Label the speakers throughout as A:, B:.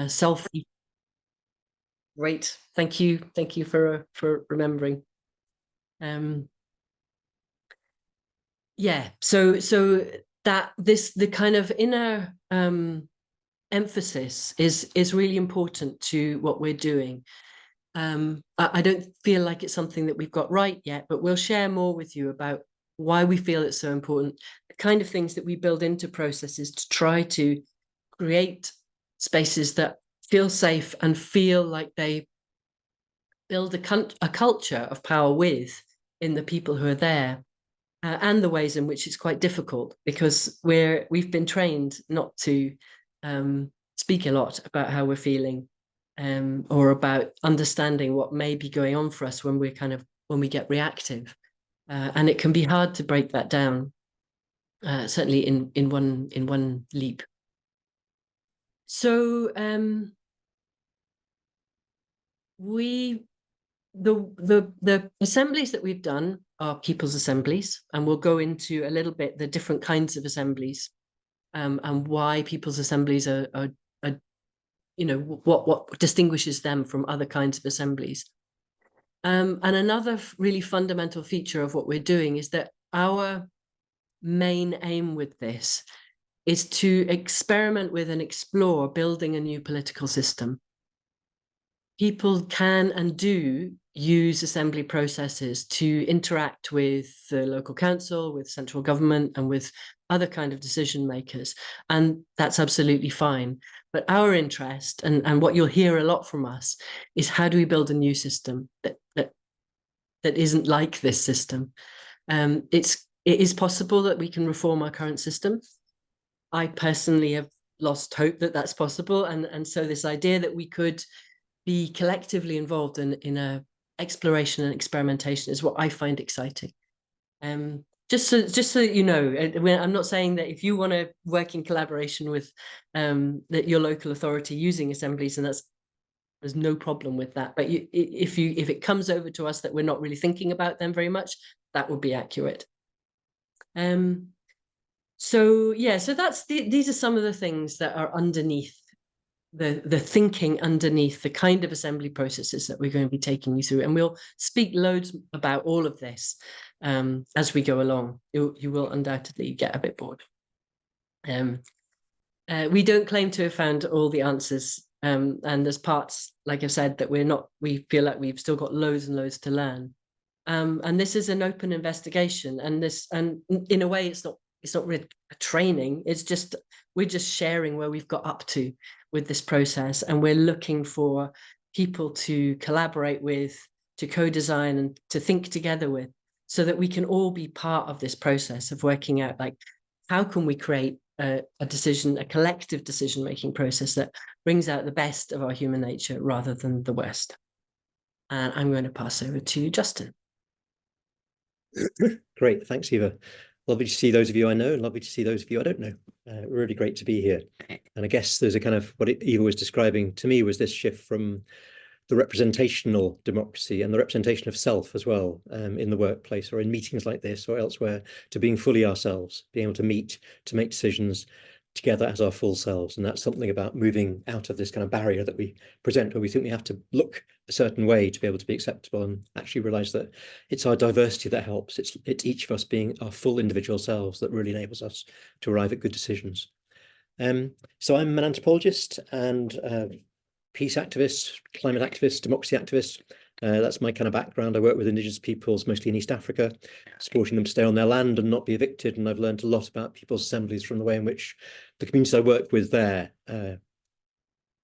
A: self. Great, thank you for remembering. Yeah, so that the kind of inner emphasis is really important to what we're doing. I don't feel like it's something that we've got right yet, but we'll share more with you about why we feel it's so important, the kind of things that we build into processes to try to create spaces that feel safe and feel like they build a culture of power with in the people who are there, and the ways in which it's quite difficult because we've been trained not to speak a lot about how we're feeling, or about understanding what may be going on for us when we get reactive, and it can be hard to break that down, certainly in one leap. So the assemblies that we've done are people's assemblies, and we'll go into a little bit the different kinds of assemblies, and why people's assemblies are what distinguishes them from other kinds of assemblies. And another really fundamental feature of what we're doing is that our main aim with this is to experiment with and explore building a new political system. People can and do use assembly processes to interact with the local council, with central government, and with other kind of decision makers. And that's absolutely fine. But our interest, and what you'll hear a lot from us, is how do we build a new system that isn't like this system? It is possible that we can reform our current system. I personally have lost hope that that's possible. And so this idea that we could be collectively involved in a exploration and experimentation is what I find exciting. Just so that you know, I'm not saying that if you want to work in collaboration with your local authority using assemblies, and there's no problem with that. But if it comes over to us that we're not really thinking about them very much, that would be accurate. So yeah, so these are some of the things that are underneath the thinking underneath the kind of assembly processes that we're going to be taking you through. And we'll speak loads about all of this as we go along. You will undoubtedly get a bit bored. We don't claim to have found all the answers. And there's parts, like I've said, that we feel like we've still got loads and loads to learn. And this is an open investigation. And in a way, it's not really a training. We're just sharing where we've got up to with this process, and we're looking for people to collaborate with, to co-design, and to think together with, so that we can all be part of this process of working out, like, how can we create a collective decision-making process that brings out the best of our human nature rather than the worst. And I'm going to pass over to Justin.
B: Great, thanks, Eva. Lovely to see those of you I know, and lovely to see those of you I don't know. Really great to be here. And I guess there's a kind of, what Eva was describing to me was this shift from the representational democracy and the representation of self as well, in the workplace or in meetings like this or elsewhere, to being fully ourselves, being able to meet, to make decisions together as our full selves. And that's something about moving out of this kind of barrier that we present, where we think we have to look a certain way to be able to be acceptable, and actually realize that it's our diversity that helps. It's each of us being our full individual selves that really enables us to arrive at good decisions. So I'm an anthropologist and peace activist, climate activist, democracy activist. That's my kind of background. I work with indigenous peoples, mostly in East Africa, supporting them to stay on their land and not be evicted. And I've learned a lot about people's assemblies from the way in which the communities I work with there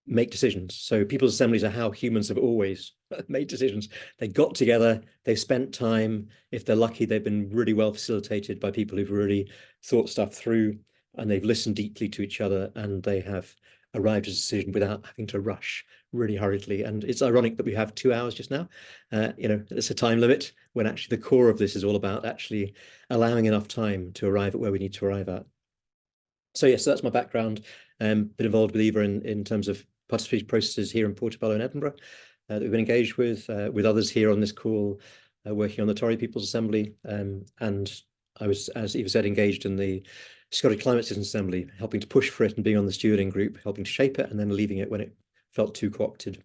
B: make decisions. So people's assemblies are how humans have always made decisions. They got together, they've spent time. If they're lucky, they've been really well facilitated by people who've really thought stuff through, and they've listened deeply to each other, and they have arrived at a decision without having to rush really hurriedly. And it's ironic that we have 2 hours just now. It's a time limit, when actually the core of this is all about actually allowing enough time to arrive at where we need to arrive at. So yes, so that's my background. Been involved with Eva in terms of participatory processes here in Portobello and Edinburgh that we've been engaged with others here on this call, working on the Tory People's Assembly. And I was, as Eva said, engaged in the Scottish Climate Citizens Assembly, helping to push for it and being on the stewarding group, helping to shape it and then leaving it when it felt too co-opted.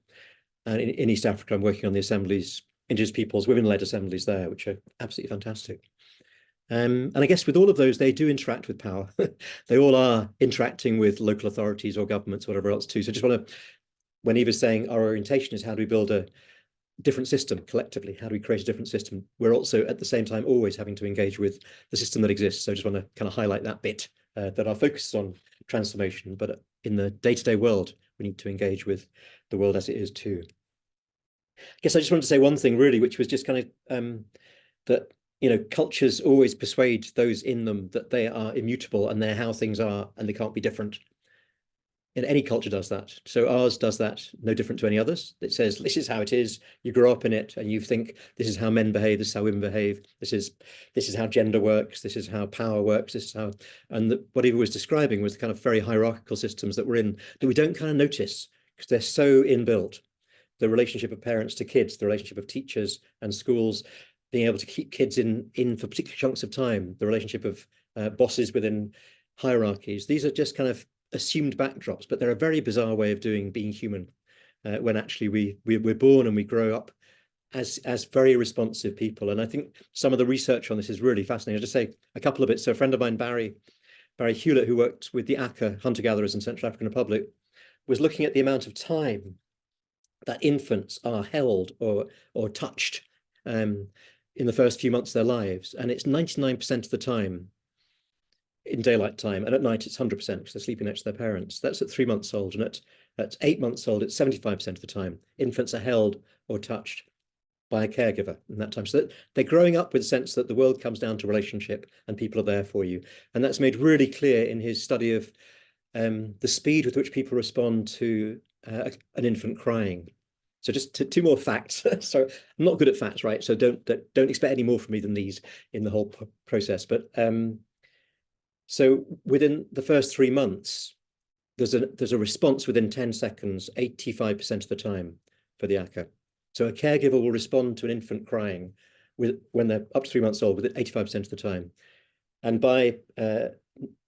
B: And in East Africa, I'm working on the assemblies, Indigenous peoples, women-led assemblies there, which are absolutely fantastic. And I guess with all of those, they do interact with power. They all are interacting with local authorities or governments, or whatever else too. So I just want to, when Eva's saying our orientation is how do we build a different system collectively, how do we create a different system, we're also at the same time always having to engage with the system that exists. So I just want to kind of highlight that bit, that our focus is on transformation, but in the day-to-day world, we need to engage with the world as it is too. I guess I just wanted to say one thing really, which was just kind of that, you know, cultures always persuade those in them that they are immutable and they're how things are and they can't be different. And any culture does that. So ours does that no different to any others. It says, this is how it is. You grow up in it and you think this is how men behave, this is how women behave, this is how gender works, this is how power works, this is how, and what Eva was describing was the kind of very hierarchical systems that we're in that we don't kind of notice because they're so inbuilt. The relationship of parents to kids, the relationship of teachers and schools, being able to keep kids in for particular chunks of time, the relationship of bosses within hierarchies. These are just kind of assumed backdrops, but they're a very bizarre way of being human, when actually we're born and we grow up as very responsive people. And I think some of the research on this is really fascinating. I'll just say a couple of bits. So a friend of mine, Barry Hewlett, who worked with the Aka hunter-gatherers in Central African Republic, was looking at the amount of time that infants are held or touched in the first few months of their lives. And it's 99% of the time in daylight time, and at night it's 100% because they're sleeping next to their parents. That's at 3 months old, and at 8 months old, it's 75% of the time. Infants are held or touched by a caregiver in that time. So that they're growing up with a sense that the world comes down to relationship and people are there for you. And that's made really clear in his study of the speed with which people respond to an infant crying. So just two more facts. So I'm not good at facts, right? So don't expect any more from me than these in the whole process. But so within the first 3 months, there's a response within 10 seconds, 85% of the time for the Aka. So a caregiver will respond to an infant crying when they're up to 3 months old within 85% of the time. And by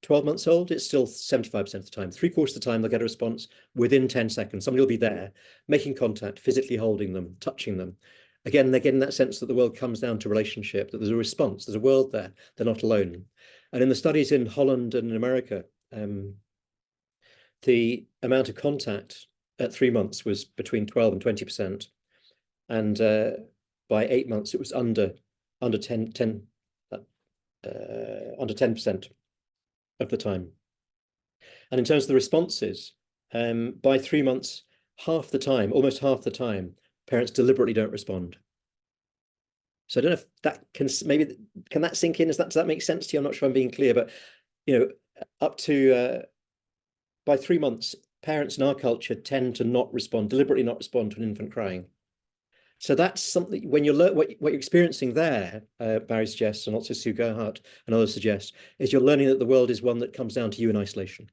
B: 12 months old, it's still 75% of the time. 3/4 of the time, they'll get a response within 10 seconds. Somebody will be there, making contact, physically holding them, touching them. Again, they're getting that sense that the world comes down to relationship, that there's a response, there's a world there, they're not alone. And in the studies in Holland and in America, the amount of contact at 3 months was between 12 and 20%. And by 8 months, it was under 10% of the time. And in terms of the responses, by 3 months, half the time, almost half the time, parents deliberately don't respond. So I don't know if that can that sink in? Does that make sense to you? I'm not sure I'm being clear, but you know, up to by 3 months, parents in our culture tend to not respond, deliberately not respond to an infant crying. So that's something, when you learn what you're experiencing there, Barry suggests, and also Sue Gerhardt and others suggest, is you're learning that the world is one that comes down to you in isolation.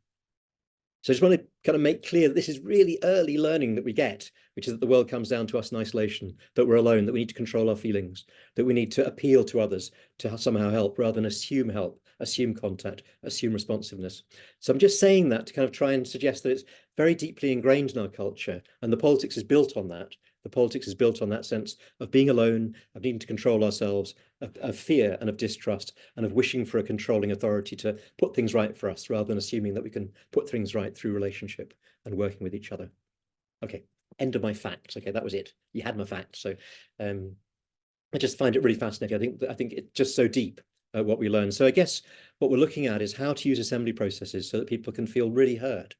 B: So I just want to kind of make clear that this is really early learning that we get, which is that the world comes down to us in isolation, that we're alone, that we need to control our feelings, that we need to appeal to others to somehow help rather than assume help, assume contact, assume responsiveness. So I'm just saying that to kind of try and suggest that it's very deeply ingrained in our culture, and the politics is built on that. The politics is built on that sense of being alone, of needing to control ourselves, of fear and of distrust, and of wishing for a controlling authority to put things right for us, rather than assuming that we can put things right through relationship and working with each other. Okay, end of my facts. Okay, that was it. You had my facts. So I just find it really fascinating. I think it's just so deep what we learn. So I guess what we're looking at is how to use assembly processes so that people can feel really heard,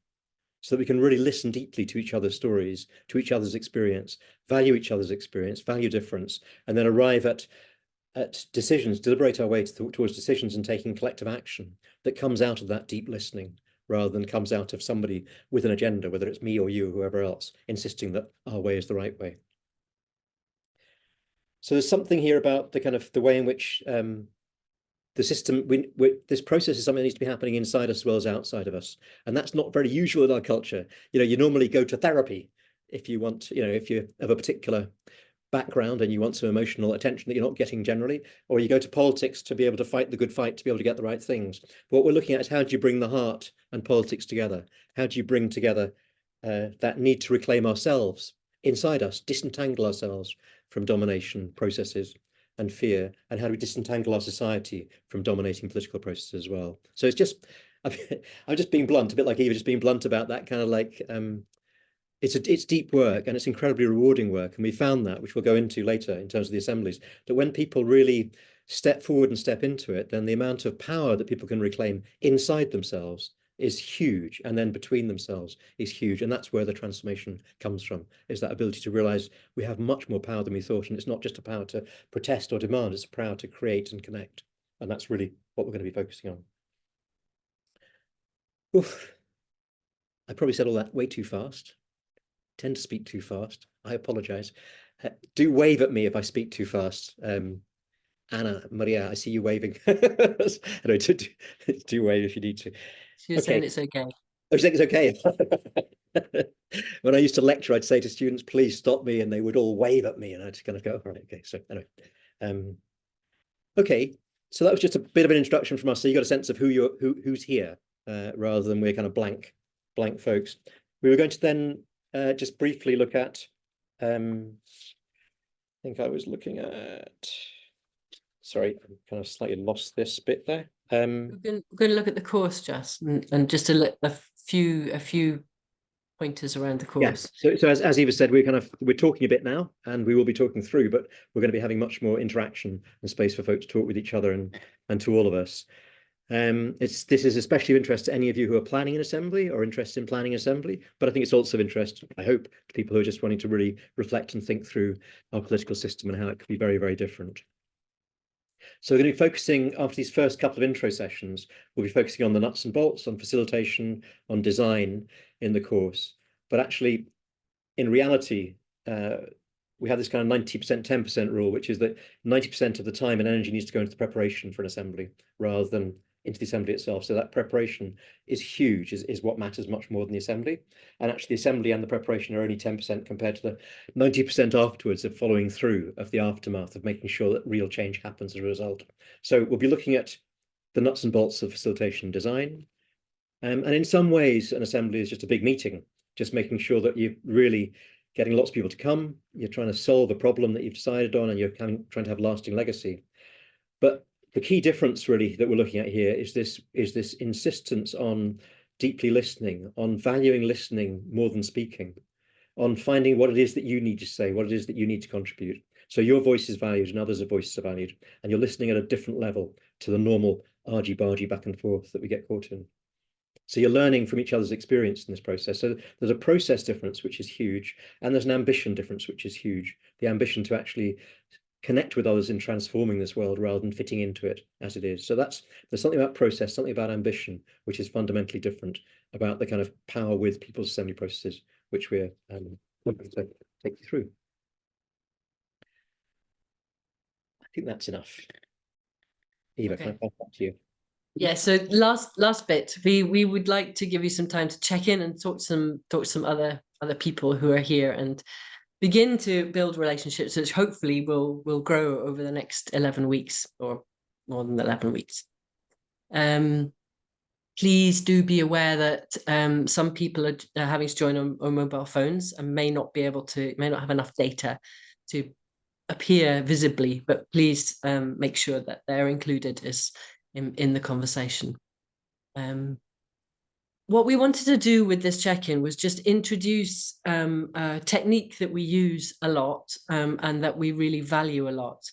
B: so that we can really listen deeply to each other's stories, to each other's experience, value each other's experience, value difference, and then arrive at decisions, deliberate our way towards decisions and taking collective action that comes out of that deep listening, rather than comes out of somebody with an agenda, whether it's me or you or whoever else, insisting that our way is the right way. So there's something here about the kind of the way in which the system, this process is something that needs to be happening inside us as well as outside of us. And that's not very usual in our culture. You know, you normally go to therapy if you want, you know, if you have a particular background and you want some emotional attention that you're not getting generally, or you go to politics to be able to fight the good fight, to be able to get the right things. What we're looking at is how do you bring the heart and politics together? How do you bring together that need to reclaim ourselves inside us, disentangle ourselves from domination processes and fear, and how do we disentangle our society from dominating political processes as well? So it's just, I'm just being blunt, a bit like Eva, just being blunt about that kind of like, it's deep work and it's incredibly rewarding work. And we found that, which we'll go into later in terms of the assemblies, that when people really step forward and step into it, then the amount of power that people can reclaim inside themselves is huge, and then between themselves is huge. And that's where the transformation comes from, is that ability to realize we have much more power than we thought. And it's not just a power to protest or demand, it's a power to create and connect. And that's really what we're going to be focusing on. Oof. I probably said all that way too fast. Tend to speak too fast. I apologize. Do wave at me if I speak too fast. Anna, Maria, I see you waving. Anyway, do wave if you need to.
A: You're saying it's okay.
B: Oh, you think it's okay? When I used to lecture, I'd say to students, please stop me, and they would all wave at me, and I'd just kind of go, all right, okay. So anyway, okay. So that was just a bit of an introduction from us. So you got a sense of who's here, rather than we're kind of blank folks. We were going to then just briefly look at, I think I was looking at, sorry, I kind of slightly lost this bit there.
A: We're going to look at the course, just and just to look a few pointers around the course.
B: Yeah. So as Eva said, we're talking a bit now, and we will be talking through, but we're going to be having much more interaction and space for folks to talk with each other and to all of us. This is especially of interest to any of you who are planning an assembly or interested in planning an assembly, but I think it's also of interest, I hope, to people who are just wanting to really reflect and think through our political system and how it could be very, very different. So we're going to be focusing, after these first couple of intro sessions, we'll be focusing on the nuts and bolts, on facilitation, on design in the course. But actually, in reality, we have this kind of 90%, 10% rule, which is that 90% of the time and energy needs to go into the preparation for an assembly rather than into the assembly itself. So that preparation is huge, is what matters much more than the assembly. And actually the assembly and the preparation are only 10% compared to the 90% afterwards of following through, of the aftermath, of making sure that real change happens as a result. So we'll be looking at the nuts and bolts of facilitation design. And in some ways, an assembly is just a big meeting, just making sure that you're really getting lots of people to come, you're trying to solve a problem that you've decided on, and you're trying to have lasting legacy. But the key difference really that we're looking at here is this insistence on deeply listening, on valuing listening more than speaking, on finding what it is that you need to say, what it is that you need to contribute. So your voice is valued and others' voices are valued, and you're listening at a different level to the normal argy-bargy back and forth that we get caught in. So you're learning from each other's experience in this process. So there's a process difference, which is huge, and there's an ambition difference, which is huge. The ambition to actually connect with others in transforming this world rather than fitting into it as it is. So there's something about process, something about ambition, which is fundamentally different about the kind of power with people's assembly processes, which we're looking to take you through. I think that's enough. Eva, okay. Can I pass back to you?
A: Yeah, so last bit, we would like to give you some time to check in and talk to some other people who are here and begin to build relationships, which hopefully will grow over the next 11 weeks or more than 11 weeks. Please do be aware that some people are having to join on mobile phones and may not have enough data to appear visibly, but please make sure that they're included in the conversation. What we wanted to do with this check-in was just introduce a technique that we use a lot and that we really value a lot.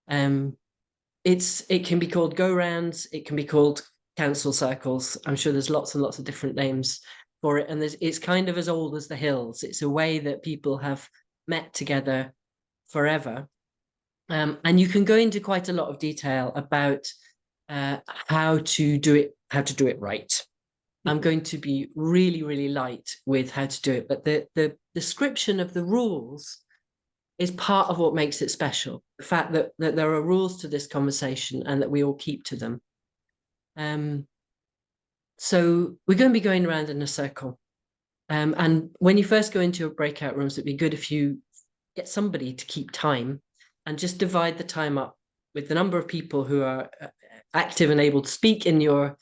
A: It can be called go-rounds, it can be called council circles. I'm sure there's lots and lots of different names for it, and it's kind of as old as the hills. It's a way that people have met together forever. And you can go into quite a lot of detail about how to do it right. I'm going to be really, really light with how to do it, but the description of the rules is part of what makes it special. The fact that there are rules to this conversation and that we all keep to them. So we're going to be going around in a circle. And when you first go into your breakout rooms, it'd be good if you get somebody to keep time and just divide the time up with the number of people who are active and able to speak in your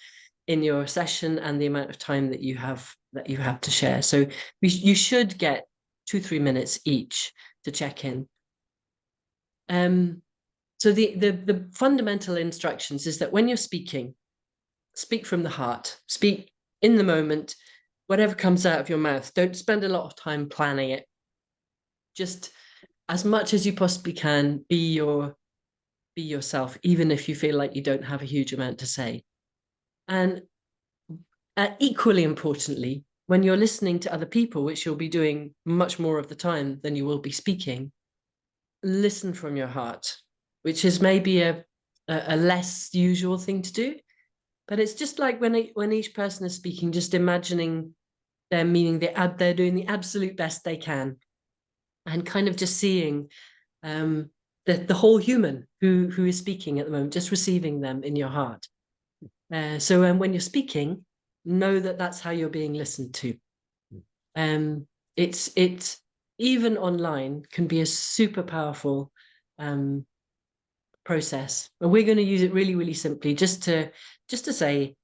A: session and the amount of time that you have to share. So you should get 2-3 minutes each to check in. So the fundamental instructions is that when you're speaking, speak from the heart, speak in the moment, whatever comes out of your mouth. Don't spend a lot of time planning it. Just as much as you possibly can, be yourself, even if you feel like you don't have a huge amount to say. And equally importantly, when you're listening to other people, which you'll be doing much more of the time than you will be speaking, listen from your heart, which is maybe a less usual thing to do. But it's just like when each person is speaking, just imagining their meaning, they're doing the absolute best they can, and kind of just seeing the whole human who is speaking at the moment, just receiving them in your heart. So when you're speaking, know that that's how you're being listened to. It's even online can be a super powerful process, and we're going to use it really, really simply, just to say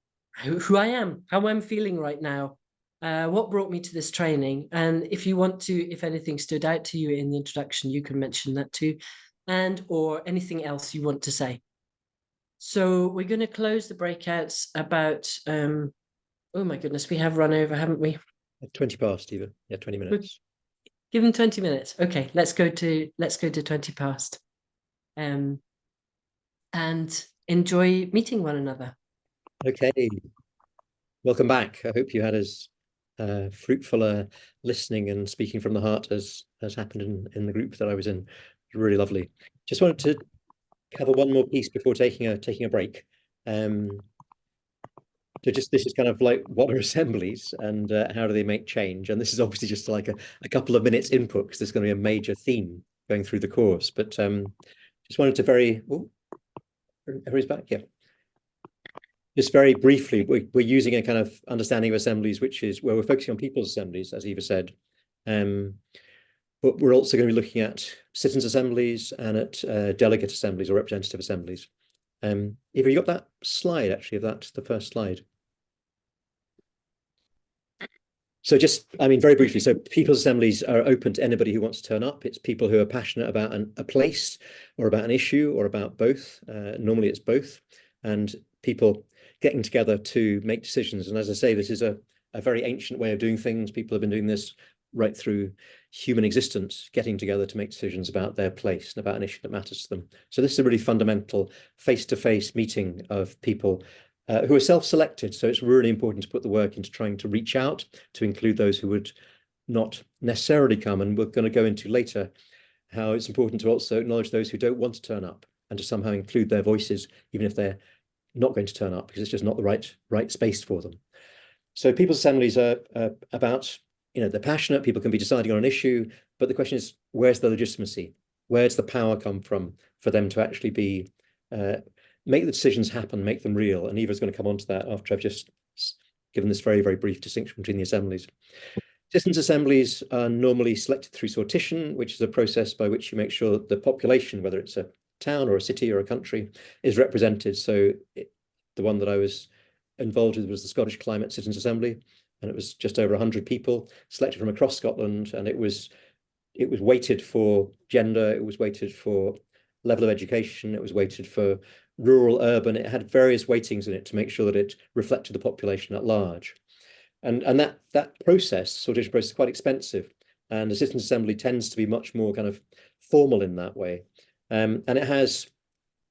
A: who I am, how I'm feeling right now, what brought me to this training. And if you want to, if anything stood out to you in the introduction, you can mention that too, and or anything else you want to say. So we're going to close the breakouts about oh my goodness, we have run over, haven't we?
B: 20 past even. Yeah, 20 minutes.
A: Give them 20 minutes. Okay, let's go to 20 past. And enjoy meeting one another.
B: Okay. Welcome back. I hope you had as fruitful listening and speaking from the heart as happened in the group that I was in. Really lovely. Just wanted to cover one more piece before taking a break. So this is kind of like, what are assemblies and how do they make change? And this is obviously just like a couple of minutes input, because there's going to be a major theme going through the course. But just wanted to everybody's back, yeah. Just very briefly, we're using a kind of understanding of assemblies, which is where we're focusing on people's assemblies, as Eva said. But we're also going to be looking at citizens' assemblies and at delegate assemblies or representative assemblies. Eva, you got that slide, actually, of that, the first slide? So very briefly, so people's assemblies are open to anybody who wants to turn up. It's people who are passionate about a place or about an issue or about both. Normally it's both. And people getting together to make decisions. And as I say, this is a very ancient way of doing things. People have been doing this right through human existence, getting together to make decisions about their place and about an issue that matters to them. So this is a really fundamental face-to-face meeting of people who are self-selected. So it's really important to put the work into trying to reach out, to include those who would not necessarily come. And we're going to go into later how it's important to also acknowledge those who don't want to turn up and to somehow include their voices, even if they're not going to turn up, because it's just not the right space for them. So people's assemblies are about, they're passionate, people can be deciding on an issue, but the question is, where's the legitimacy? Where does the power come from for them to actually be make the decisions happen, make them real? And Eva's going to come on to that after I've just given this very, very brief distinction between the assemblies. Citizens' assemblies are normally selected through sortition, which is a process by which you make sure that the population, whether it's a town or a city or a country, is represented. So the one that I was involved with was the Scottish Climate Citizens' Assembly, and it was just over 100 people selected from across Scotland, and it was weighted for gender, it was weighted for level of education, it was weighted for rural, urban. It had various weightings in it to make sure that it reflected the population at large. And that process, sortition process, is quite expensive. And the Citizens' Assembly tends to be much more kind of formal in that way. And it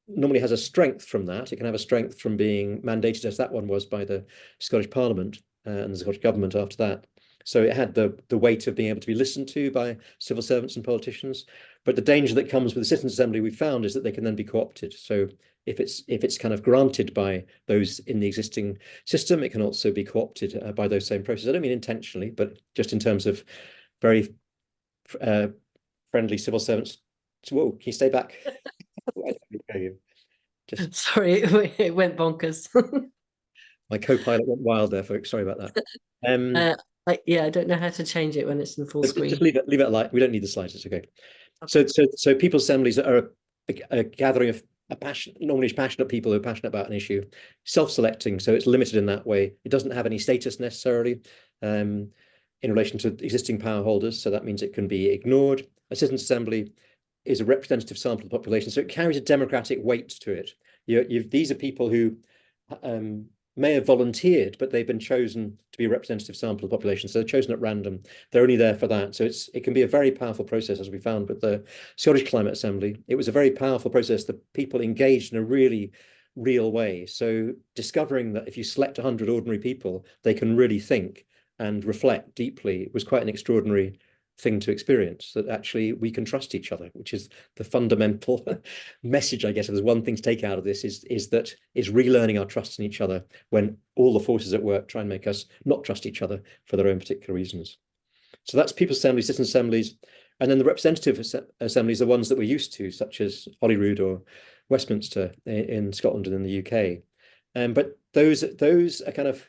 B: normally has a strength from that. It can have a strength from being mandated, as that one was, by the Scottish Parliament and the Scottish Government after that. So it had the weight of being able to be listened to by civil servants and politicians. But the danger that comes with the Citizens' Assembly, we found, is that they can then be co-opted. So if it's kind of granted by those in the existing system, it can also be co-opted by those same processes. I don't mean intentionally, but just in terms of very friendly civil servants. Whoa, can you stay back? Just
A: Sorry, it went bonkers.
B: my co-pilot went wild there, folks. Sorry about that.
A: Yeah, I don't know how to change it when it's in full
B: Just
A: screen.
B: leave it like we don't need the slides. It's okay.
A: Okay.
B: So people's assemblies are a gathering of normally passionate people who are passionate about an issue, self-selecting. So it's limited in that way. It doesn't have any status necessarily in relation to existing power holders. So that means it can be ignored. A citizens' assembly is a representative sample of the population, so it carries a democratic weight to it. These are people who may have volunteered, but they've been chosen to be a representative sample of the population. So they're chosen at random. They're only there for that. So it can be a very powerful process, as we found with the Scottish Climate Assembly. It was a very powerful process that people engaged in a really real way. So discovering that if you select 100 ordinary people, they can really think and reflect deeply was quite an extraordinary thing to experience, that actually we can trust each other, which is the fundamental message, I guess. If there's one thing to take out of this is relearning our trust in each other when all the forces at work try and make us not trust each other for their own particular reasons. So that's people's assemblies, citizen assemblies, and then the representative assemblies are ones that we're used to, such as Holyrood or Westminster in Scotland and in the UK. But those are kind of,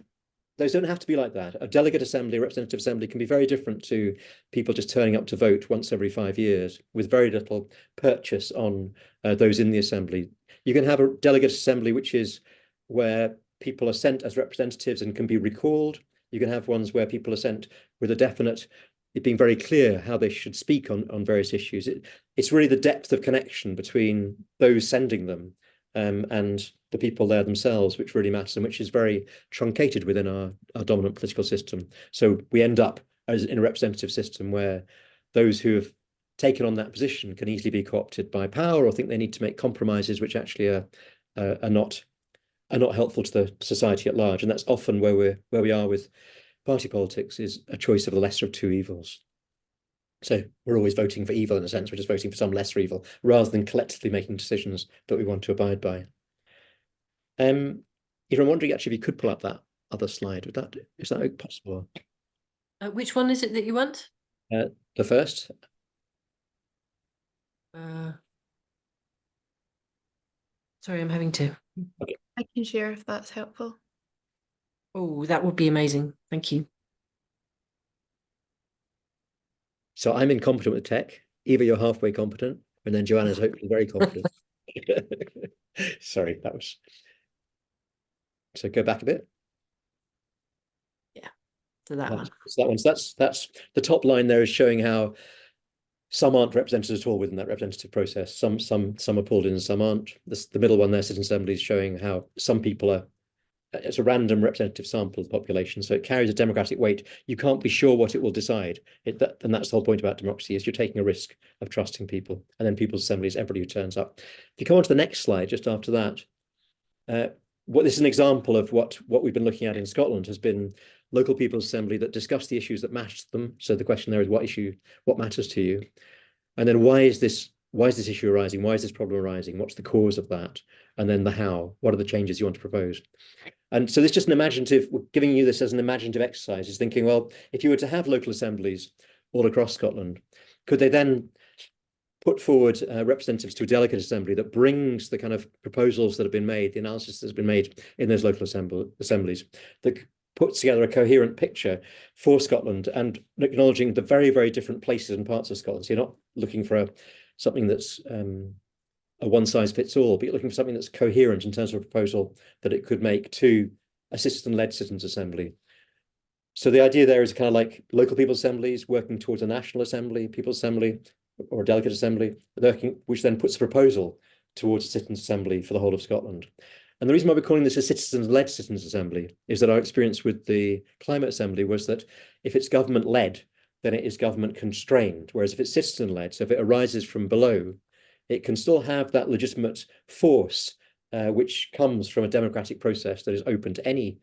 B: those don't have to be like that. A delegate assembly, a representative assembly can be very different to people just turning up to vote once every 5 years with very little purchase on those in the assembly. You can have a delegate assembly, which is where people are sent as representatives and can be recalled. You can have ones where people are sent with a definite, it being very clear how they should speak on various issues. It's really the depth of connection between those sending them and the people there themselves, which really matters and which is very truncated within our dominant political system. So we end up as in a representative system where those who have taken on that position can easily be co-opted by power or think they need to make compromises which actually are not helpful to the society at large. And that's often where we are with party politics, is a choice of the lesser of two evils. So we're always voting for evil in a sense. We're just voting for some lesser evil rather than collectively making decisions that we want to abide by. If I'm wondering actually if you could pull up that other slide, is that possible?
A: Which one is it that you want?
B: The first.
A: Sorry, I'm having to.
B: Okay.
C: I can share if that's helpful.
A: Oh, that would be amazing. Thank you.
B: So I'm incompetent with tech. Eva, you're halfway competent, and then Joanna's hopefully very competent. Sorry, that was. So go back a bit.
A: Yeah, to that one.
B: So that one's that's the top line there is showing how some aren't represented at all within that representative process. Some are pulled in and some aren't. The middle one there, citizen assembly, is showing how some people are. It's a random representative sample of the population, so it carries a democratic weight. You can't be sure what it will decide. And that's the whole point about democracy, is you're taking a risk of trusting people. And then people's assemblies, everybody who turns up. If you come on to the next slide, just after that, this is an example of what we've been looking at in Scotland has been local people's assembly that discuss the issues that matter to them. So the question there is what matters to you? And then why is this issue arising? Why is this problem arising? What's the cause of that? And then the how. What are the changes you want to propose? And so this is just an imaginative, giving you this as an imaginative exercise, is thinking, well, if you were to have local assemblies all across Scotland, could they then put forward representatives to a delegate assembly that brings the kind of proposals that have been made, the analysis that's been made in those local assemblies, that puts together a coherent picture for Scotland and acknowledging the very, very different places and parts of Scotland. So you're not looking for something that's a one-size-fits-all, but you're looking for something that's coherent in terms of a proposal that it could make to a citizen-led citizens' assembly. So the idea there is kind of like local people's assemblies working towards a national assembly, people's assembly, or a delegate assembly, which then puts a proposal towards a citizens' assembly for the whole of Scotland. And the reason why we're calling this a citizens-led citizens' assembly is that our experience with the climate assembly was that if it's government-led, then it is government-constrained, whereas if it's citizen-led, so if it arises from below, it can still have that legitimate force, which comes from a democratic process that is open to any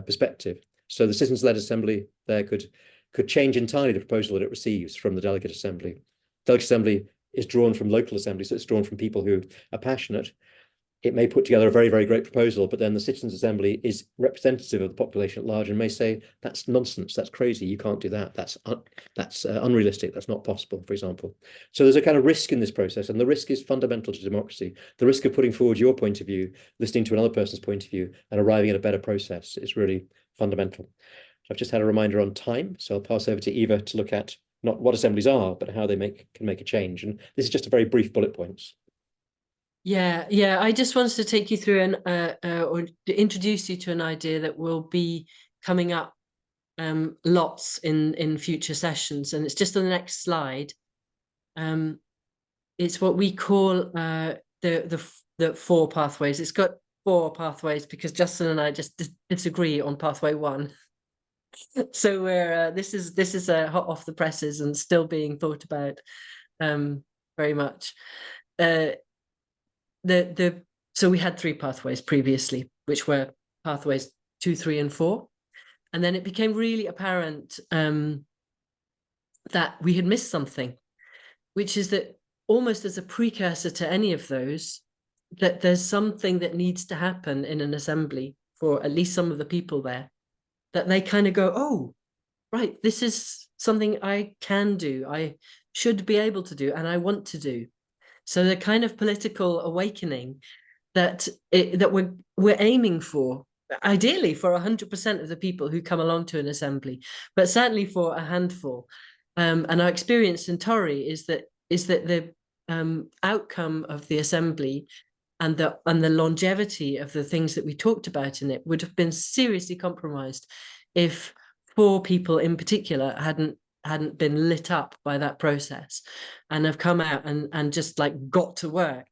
B: perspective. So the citizens-led assembly there could change entirely the proposal that it receives from the delegate assembly. Delegate assembly is drawn from local assembly, so it's drawn from people who are passionate. It may put together a very, very great proposal, but then the citizens' assembly is representative of the population at large and may say, that's nonsense, that's crazy, you can't do that, that's unrealistic, that's not possible, for example. So there's a kind of risk in this process, and the risk is fundamental to democracy. The risk of putting forward your point of view, listening to another person's point of view, and arriving at a better process is really fundamental. I've just had a reminder on time, so I'll pass over to Eva to look at not what assemblies are, but how they can make a change. And this is just a very brief bullet points.
A: Yeah. I just wanted to take you through or to introduce you to an idea that will be coming up lots in future sessions, and it's just on the next slide. It's what we call the 4 pathways. It's got 4 pathways because Justin and I just disagree on pathway 1. So we're this is hot off the presses and still being thought about very much. So we had 3 pathways previously, which were pathways 2, 3, and 4, and then it became really apparent that we had missed something, which is that almost as a precursor to any of those, that there's something that needs to happen in an assembly for at least some of the people there, that they kind of go, oh, right, this is something I can do, I should be able to do, and I want to do. So the kind of political awakening that we're aiming for, ideally for 100% of the people who come along to an assembly, but certainly for a handful. And our experience in Torry is that the outcome of the assembly and the longevity of the things that we talked about in it would have been seriously compromised if 4 people in particular hadn't been lit up by that process and have come out and just like got to work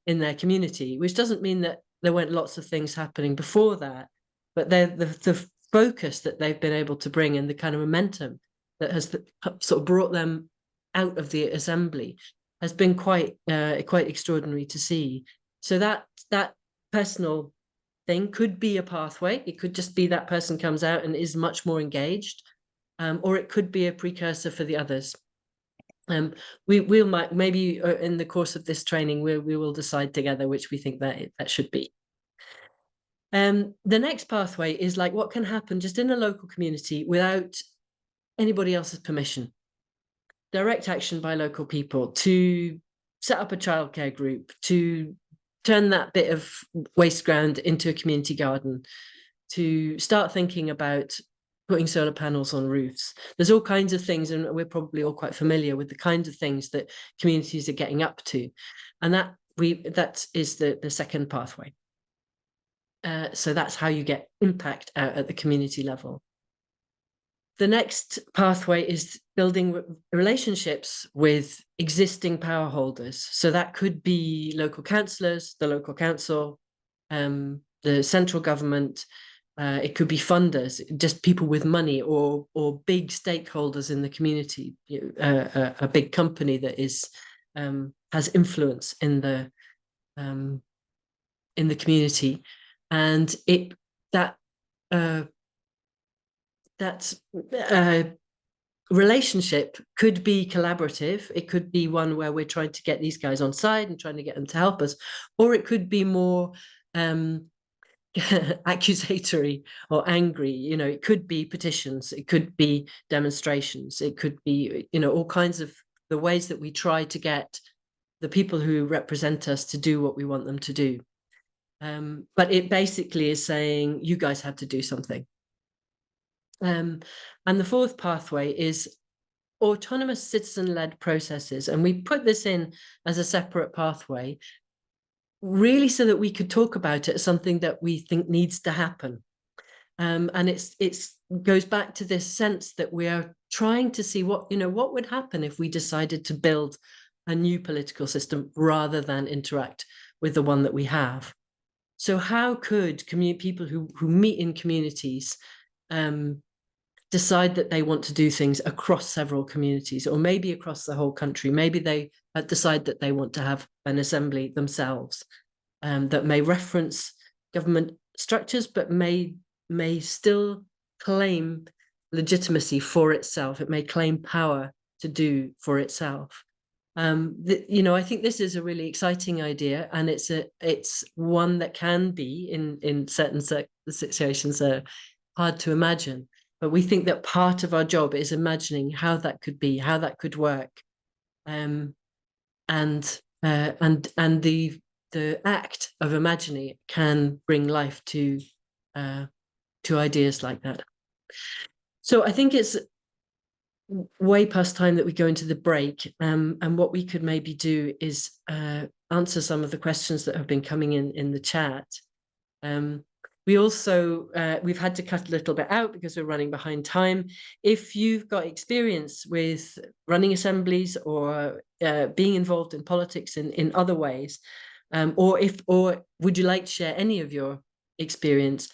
A: in their community, which doesn't mean that there weren't lots of things happening before that, but they're the focus that they've been able to bring and the kind of momentum that has sort of brought them out of the assembly has been quite extraordinary to see. So that personal thing could be a pathway. It could just be that person comes out and is much more engaged, or it could be a precursor for the others. We might maybe in the course of this training we will decide together which we think that should be. The next pathway is like what can happen just in a local community without anybody else's permission. Direct action by local people to set up a childcare group, to turn that bit of waste ground into a community garden, to start thinking about putting solar panels on roofs. There's all kinds of things, and we're probably all quite familiar with the kinds of things that communities are getting up to. And that is the second pathway. So that's how you get impact out at the community level. The next pathway is building relationships with existing power holders. So that could be local councillors, the local council, the central government. It could be funders, just people with money, or big stakeholders in the community. A big company that has influence in the community, and that relationship could be collaborative. It could be one where we're trying to get these guys on side and trying to get them to help us, or it could be more accusatory or angry. It could be petitions, it could be demonstrations, it could be all kinds of the ways that we try to get the people who represent us to do what we want them to do. But it basically is saying you guys have to do something. And the fourth pathway is autonomous citizen-led processes, and we put this in as a separate pathway really so that we could talk about it as something that we think needs to happen. And it goes back to this sense that we are trying to see what would happen if we decided to build a new political system rather than interact with the one that we have. So how could people who meet in communities decide that they want to do things across several communities, or maybe across the whole country? Maybe they decide that they want to have an assembly themselves that may reference government structures, but may still claim legitimacy for itself. It may claim power to do for itself. I think this is a really exciting idea, and it's one that can be in certain situations hard to imagine. But we think that part of our job is imagining how that could be, how that could work, and the act of imagining it can bring life to ideas like that. So I think it's way past time that we go into the break. And what we could maybe do is answer some of the questions that have been coming in the chat. We also, we've had to cut a little bit out because we're running behind time. If you've got experience with running assemblies or being involved in politics in other ways, or would you like to share any of your experience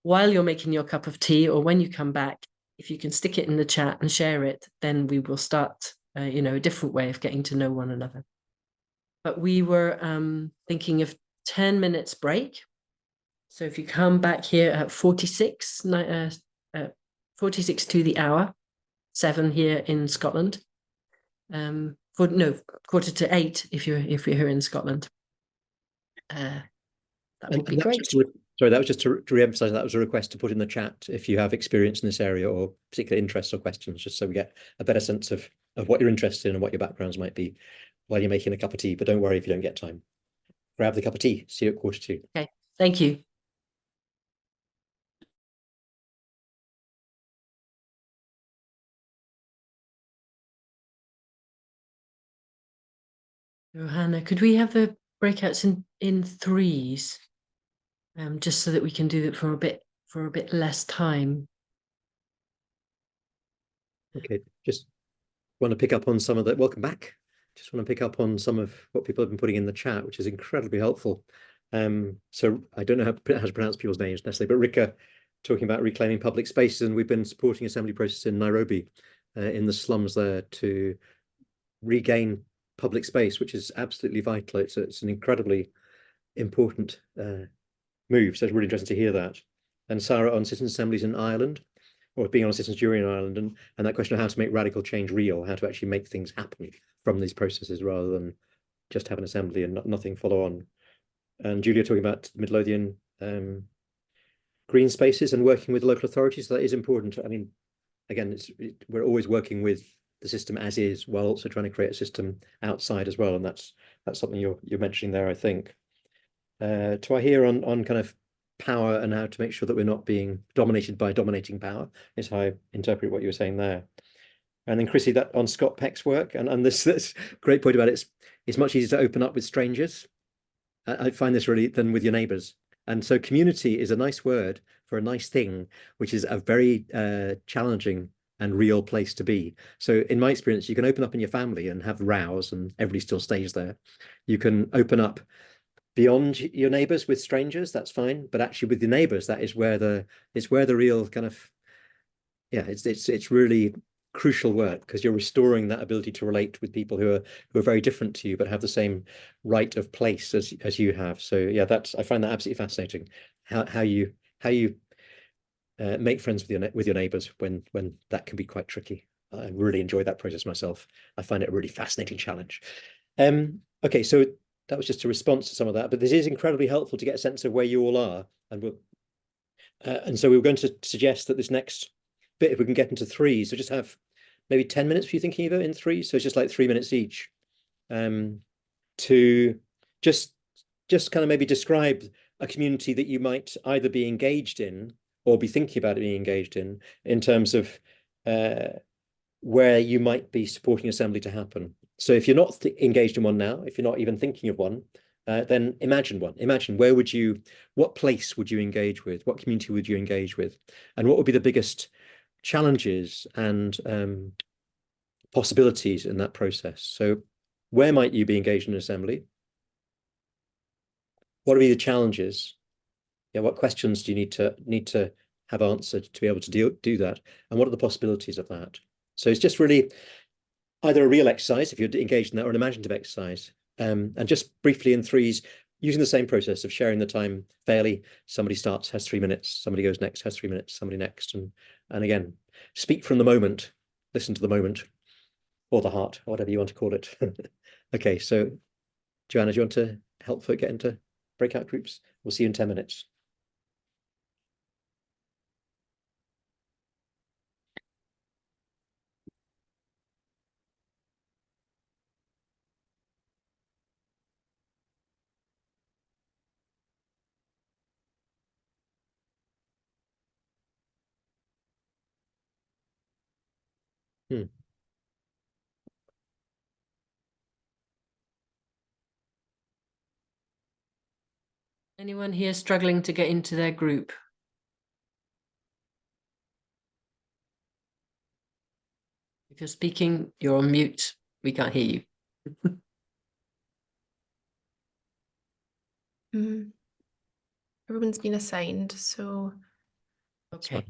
A: while you're making your cup of tea or when you come back, if you can stick it in the chat and share it, then we will start, a different way of getting to know one another. But we were thinking of 10 minutes break. So if you come back here at 46 to the hour, 7 here in Scotland. Quarter to 8 if you're here in Scotland. That would be great.
B: Sorry, that was just to re-emphasize that was a request to put in the chat if you have experience in this area or particular interests or questions, just so we get a better sense of what you're interested in and what your backgrounds might be while you're making a cup of tea. But don't worry if you don't get time. Grab the cup of tea. See you at 1:45.
A: Okay, thank you. Johanna, could we have the breakouts in threes? Just so that we can do it for a bit less time.
B: Okay, just want to pick up on some of that. Welcome back. Just want to pick up on some of what people have been putting in the chat, which is incredibly helpful. So I don't know how to pronounce people's names necessarily, but Rika talking about reclaiming public spaces, and we've been supporting assembly process in Nairobi, in the slums there to regain public space, which is absolutely vital. It's an incredibly important move. So it's really interesting to hear that. And Sarah on citizen assemblies in Ireland, or being on a citizens jury in Ireland, and that question of how to make radical change real, how to actually make things happen from these processes rather than just have an assembly and nothing follow on. And Julia talking about Midlothian green spaces and working with local authorities. That is important. I mean, again, we're always working with the system as is, while also trying to create a system outside as well. And that's something you're mentioning there, I think. To I hear on kind of power and how to make sure that we're not being dominated by dominating power is how I interpret what you were saying there. And then Chrissy, that on Scott Peck's work and this great point about it's much easier to open up with strangers. I find this really than with your neighbors. And so community is a nice word for a nice thing, which is a very challenging and real place to be. So in my experience, you can open up in your family and have rows and everybody still stays there. You can open up beyond your neighbors with strangers, that's fine. But actually with your neighbors, that is where the real kind of, yeah, it's really crucial work, because you're restoring that ability to relate with people who are very different to you but have the same right of place as you have. So yeah, I find that absolutely fascinating, how you make friends with your neighbors when that can be quite tricky. I really enjoy that process myself. I find it a really fascinating challenge. Okay, so that was just a response to some of that, but this is incredibly helpful to get a sense of where you all are, and so we were going to suggest that this next bit, if we can get into threes, so just have maybe 10 minutes for you thinking about in threes, so it's just like 3 minutes each, to just kind of maybe describe a community that you might either be engaged in or be thinking about being engaged in terms of where you might be supporting assembly to happen. So if you're not engaged in one now, if you're not even thinking of one, then imagine one. Imagine what place would you engage with? What community would you engage with? And what would be the biggest challenges and possibilities in that process? So where might you be engaged in an assembly? What would be the challenges? Yeah, what questions do you need to have answered to be able to do that? And what are the possibilities of that? So it's just really either a real exercise, if you're engaged in that, or an imaginative exercise. And just briefly in threes, using the same process of sharing the time fairly. Somebody starts, has 3 minutes. Somebody goes next, has 3 minutes. Somebody next. And again, speak from the moment. Listen to the moment, or the heart, or whatever you want to call it. Okay, so Joanna, do you want to help folk get into breakout groups? We'll see you in 10 minutes. Hmm.
A: Anyone here struggling to get into their group? If you're speaking, you're on mute. We can't hear you.
C: Everyone's been assigned, so
A: Okay.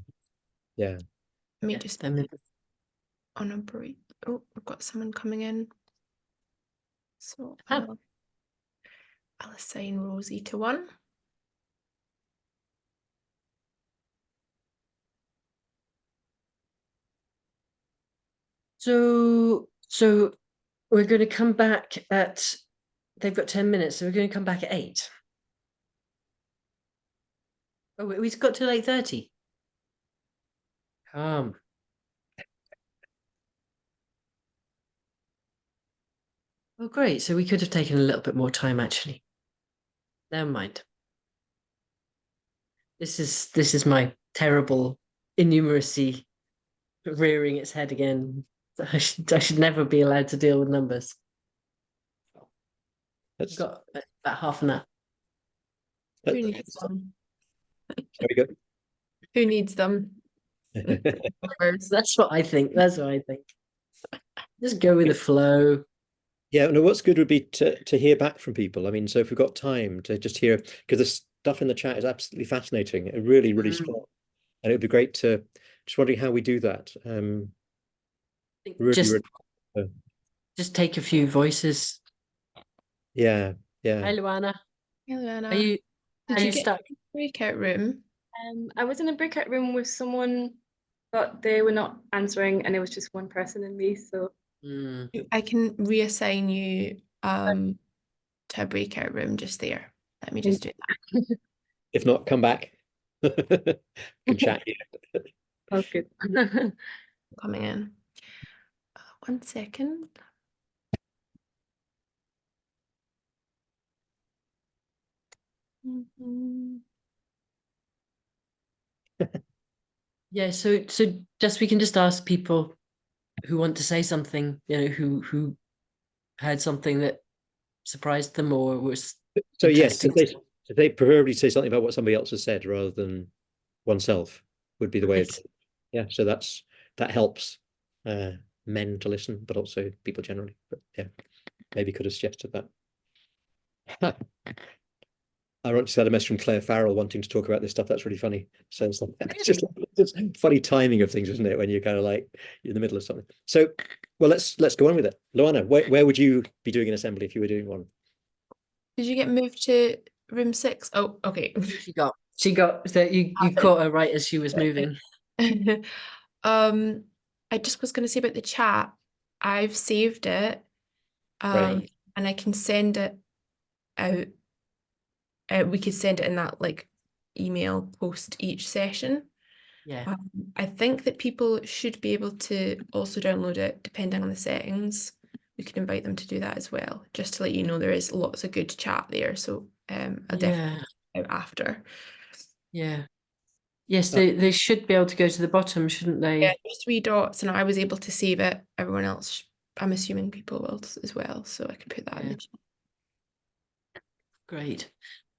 B: Yeah.
C: let me
A: Yeah,
C: just
A: then
C: on a break. Oh, I've got someone coming in. So
A: Ah.
C: I'll assign Rosie to one.
A: So we're going to come back at, they've got 10 minutes, so we're going to come back at 8. Oh, we've got till 8:30. Calm. Oh, great. So we could have taken a little bit more time, actually. Never mind. This is my terrible innumeracy rearing its head again. I should never be allowed to deal with numbers. We've got about half an hour.
C: Who needs them?
B: There we go.
C: Who needs them? Numbers.
A: That's what I think. That's what I think. Just go with the flow.
B: Yeah, no, what's good would be to hear back from people. I mean, so if we've got time to just hear, because the stuff in the chat is absolutely fascinating, and really, really strong. And it would be great to just wondering how we do that. Really,
A: Just
B: really,
A: just take a few voices.
B: yeah, yeah.
A: Hi, Luana.
C: Hey, Luana.
A: Are you
C: Did
A: are
C: you
A: you
C: get
A: stuck?
C: a breakout room?
D: I was in a breakout room with someone, but they were not answering, and it was just one person and me. So
C: I can reassign you to a breakout room just there. Let me just do that.
B: If not, come back. Can chat here.
D: oh, good.
C: Coming in. 1 second.
A: Yeah, so just we can just ask people who want to say something, who heard something that surprised them or was
B: So yes,
A: interesting.
B: they preferably say something about what somebody else has said rather than oneself would be the way of,
A: Right.
B: yeah. So that helps men to listen, but also people generally. But yeah, maybe could have suggested that. I just had a message from Claire Farrell wanting to talk about this stuff. That's really funny. So it's just funny timing of things, isn't it? When you're kind of like you're in the middle of something. So, well, let's go on with it. Luana, where would you be doing an assembly if you were doing one?
C: Did you get moved to room 6? Oh, okay.
A: She got that you caught her right as she was moving.
C: I just was going to say about the chat. I've saved it,
B: Right.
C: and I can send it out. We could send it in that like email post each session.
A: Yeah.
C: I think that people should be able to also download it depending on the settings. We could invite them to do that as well, just to let you know there is lots of good chat there. So I'll definitely out after.
A: Yeah. Yes, they should be able to go to the bottom, shouldn't they?
C: Yeah, just 3 dots, and I was able to save it. Everyone else, I'm assuming people will as well, so I can put that in the chat.
A: Great.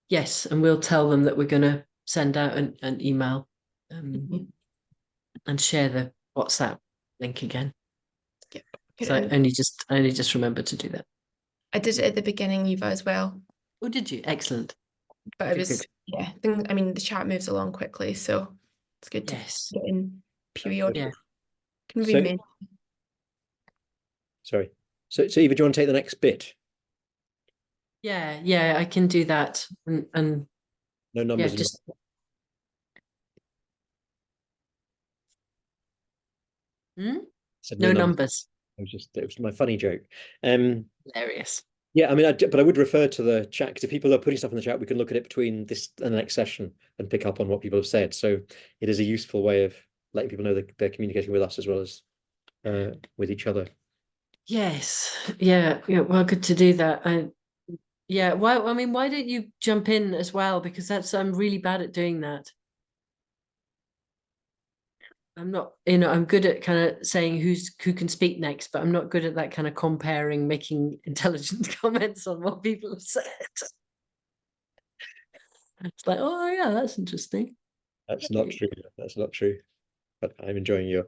A: Yes, and we'll tell them that we're going to send out an email and share the WhatsApp link again.
C: Yep.
A: So I only just remembered to do that.
C: I did it at the beginning, Eva, as well.
A: Oh, did you? Excellent.
C: But it was, yeah, I mean, the chat moves along quickly, so it's good to get in periodic.
A: Yeah.
C: Can we
B: Sorry. So Eva, do you want to take the next bit?
A: Yeah, I can do that. And
B: no numbers.
A: Yeah, just no numbers.
B: It was my funny joke.
A: Hilarious.
B: Yeah, I mean, but I would refer to the chat because if people are putting stuff in the chat, we can look at it between this and the next session and pick up on what people have said. So it is a useful way of letting people know that they're communicating with us as well as with each other.
A: Yes. Yeah. Well, good to do that. Yeah. Why don't you jump in as well? Because I'm really bad at doing that. I'm not, I'm good at kind of saying who can speak next, but I'm not good at that kind of comparing, making intelligent comments on what people have said. It's like, oh yeah, that's interesting.
B: That's not true. That's not true. But I'm enjoying your.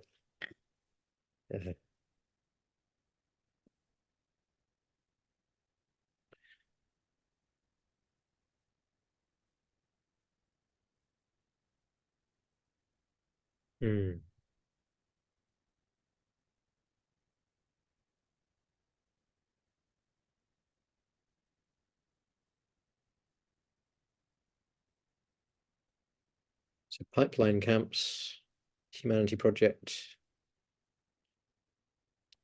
B: So pipeline camps, humanity project,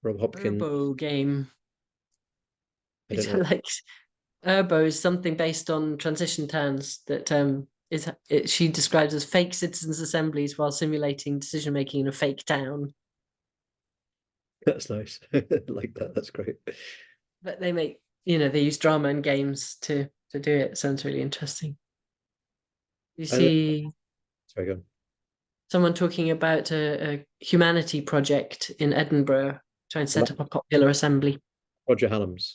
B: Rob Hopkins.
A: Urbo game.
B: I don't know.
A: Like Urbo is something based on transition towns that she describes as fake citizens' assemblies while simulating decision making in a fake town.
B: That's nice. Like that. That's great.
A: But they make, they use drama and games to do it. Sounds really interesting. You see
B: Sorry, go on.
A: someone talking about a humanity project in Edinburgh, trying to set up a popular assembly.
B: Roger Hallams.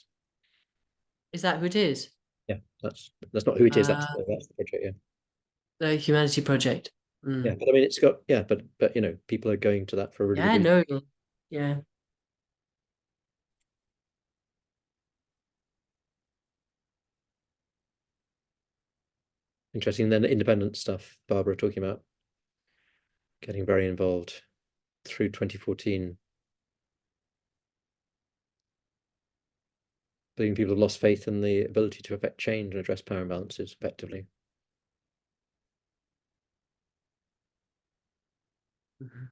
A: Is that who it is?
B: Yeah, that's not who it is. That's the project. Yeah.
A: The humanity project. Mm.
B: Yeah, but I mean, it's got but people are going to that for a really
A: Yeah,
B: good reason.
A: no, yeah.
B: Interesting. Then the independent stuff, Barbara talking about getting very involved through 2014. Believing people have lost faith in the ability to affect change and address power imbalances effectively.
A: Mm-hmm.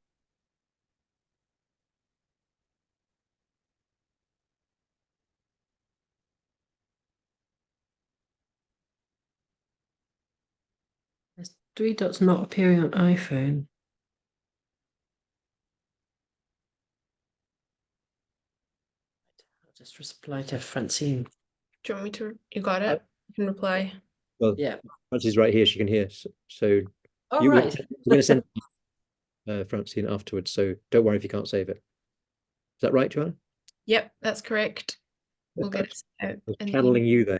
A: There's 3 dots not appearing on iPhone. I'll just reply to Francine.
C: Do you want me to? You got it? You can reply.
B: Well,
A: Yeah.
B: Francie's right here. She can hear. So
A: Oh,
B: we're
A: right.
B: going to send Francine afterwards. So don't worry if you can't save it. Is that right, Joanna?
C: Yep, that's correct. We'll get it out.
B: I was channeling you there.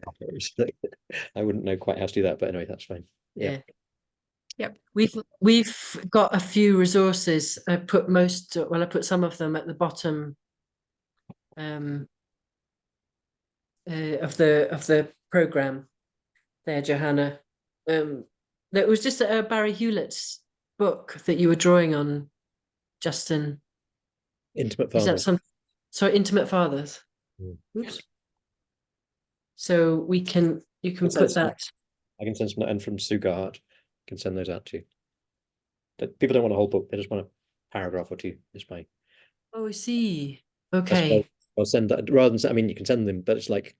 B: I wouldn't know quite how to do that, but anyway, that's fine.
A: Yeah.
C: Yep.
A: We've got a few resources. I put some of them at the bottom of the program there, Johanna. That was just Barry Hewlett's book that you were drawing on, Justin.
B: Intimate
A: Is that
B: Fathers.
A: Intimate Fathers? Oops. So you can put that.
B: I can send some, and from Sue Garhart, I can send those out to you. But people don't want a whole book; they just want a paragraph or two. Is my.
A: Oh, I see. Okay.
B: I'll send that rather than. I mean, you can send them, but it's like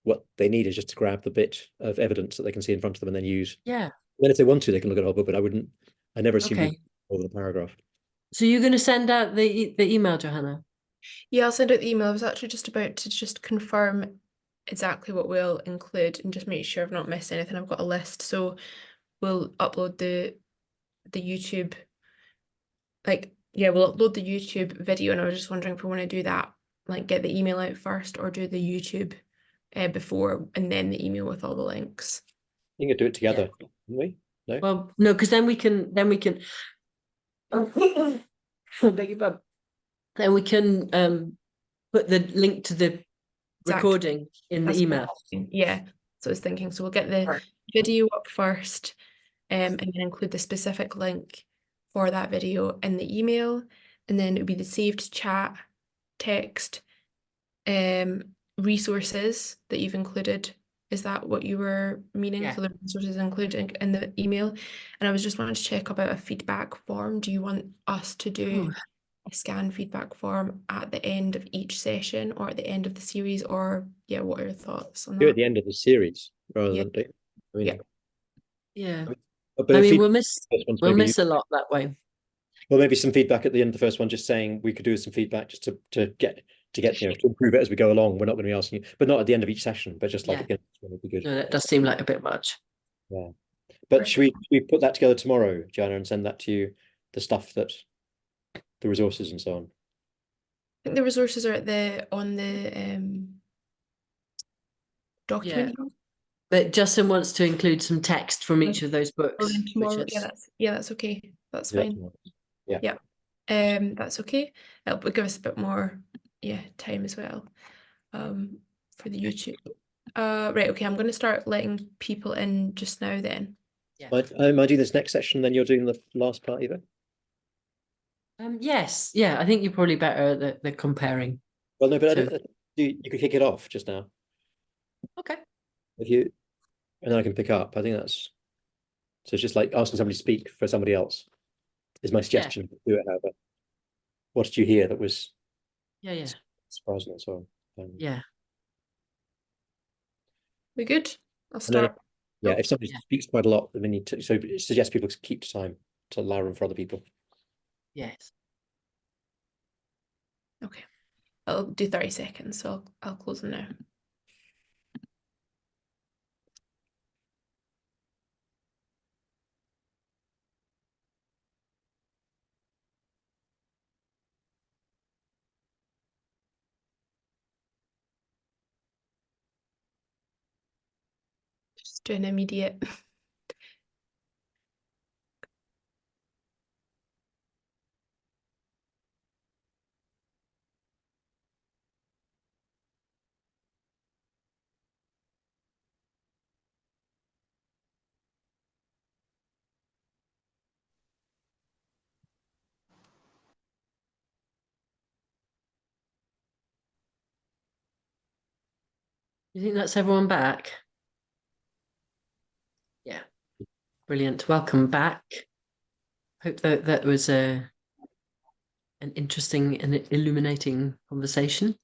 B: what they need is just to grab the bit of evidence that they can see in front of them and then use.
A: Yeah.
B: And then if they want to, they can look at the whole book. But I never assume over the paragraph.
A: So you're going to send out the email, Johanna?
C: Yeah, I'll send out the email. I was actually just about to just confirm exactly what we'll include and just make sure I've not missed anything. I've got a list, so we'll upload the YouTube. We'll upload the YouTube video, and I was just wondering if we want to do that, like get the email out first, or do the YouTube before and then the email with all the links.
B: You can do it together, can we? No.
A: Well, no, because then we can. Then we can put the link to the recording in the email.
C: Yeah, so I was thinking. So we'll get the video up first, and then include the specific link for that video in the email, and then it would be the saved chat, text, resources that you've included. Is that what you were meaning?
A: Yeah.
C: So the resources included in the email. And I was just wanting to check about a feedback form. Do you want us to do a scan feedback form at the end of each session or at the end of the series? Or what are your thoughts on that?
B: Do it at the end of the series rather than.
A: Yeah.
B: But
A: I mean, we'll miss a lot that way.
B: Well, maybe some feedback at the end of the first one, just saying we could do some feedback just to get to improve it as we go along. We're not going to be asking you, but not at the end of each session, but just like at the end would be good.
A: No, that does seem like a bit much.
B: Yeah. But should we put that together tomorrow, Joanna, and send that to you the stuff that the resources and so on.
C: I think the resources are on the document.
A: But Justin wants to include some text from each of those books.
C: Oh, then tomorrow,
A: which
C: that's okay. That's
B: Yeah,
C: fine.
B: yeah.
C: That's okay. It'll give us a bit more, time as well, for the YouTube. Right, okay, I'm going to start letting people in just now then.
B: Am I doing this next session, then you're doing the last part, Eva?
A: Yes, yeah, I think you're probably better at the comparing.
B: Well, no, but
A: So-
B: you could kick it off just now.
A: Okay.
B: If you, and then I can pick up. I think that's, so it's just like asking somebody to speak for somebody else is my suggestion. Do it, however. What did you hear that was surprising and so on?
A: Yeah.
C: We good? I'll
B: And then,
C: start.
B: if somebody speaks quite a lot, then we need to, so suggest people keep time to allow room for other people.
A: Yes.
C: Okay. I'll do 30 seconds, so I'll close them now. Just do an immediate.
A: You think that's everyone back? Yeah. Brilliant. Welcome back. Hope that was an interesting and illuminating conversation.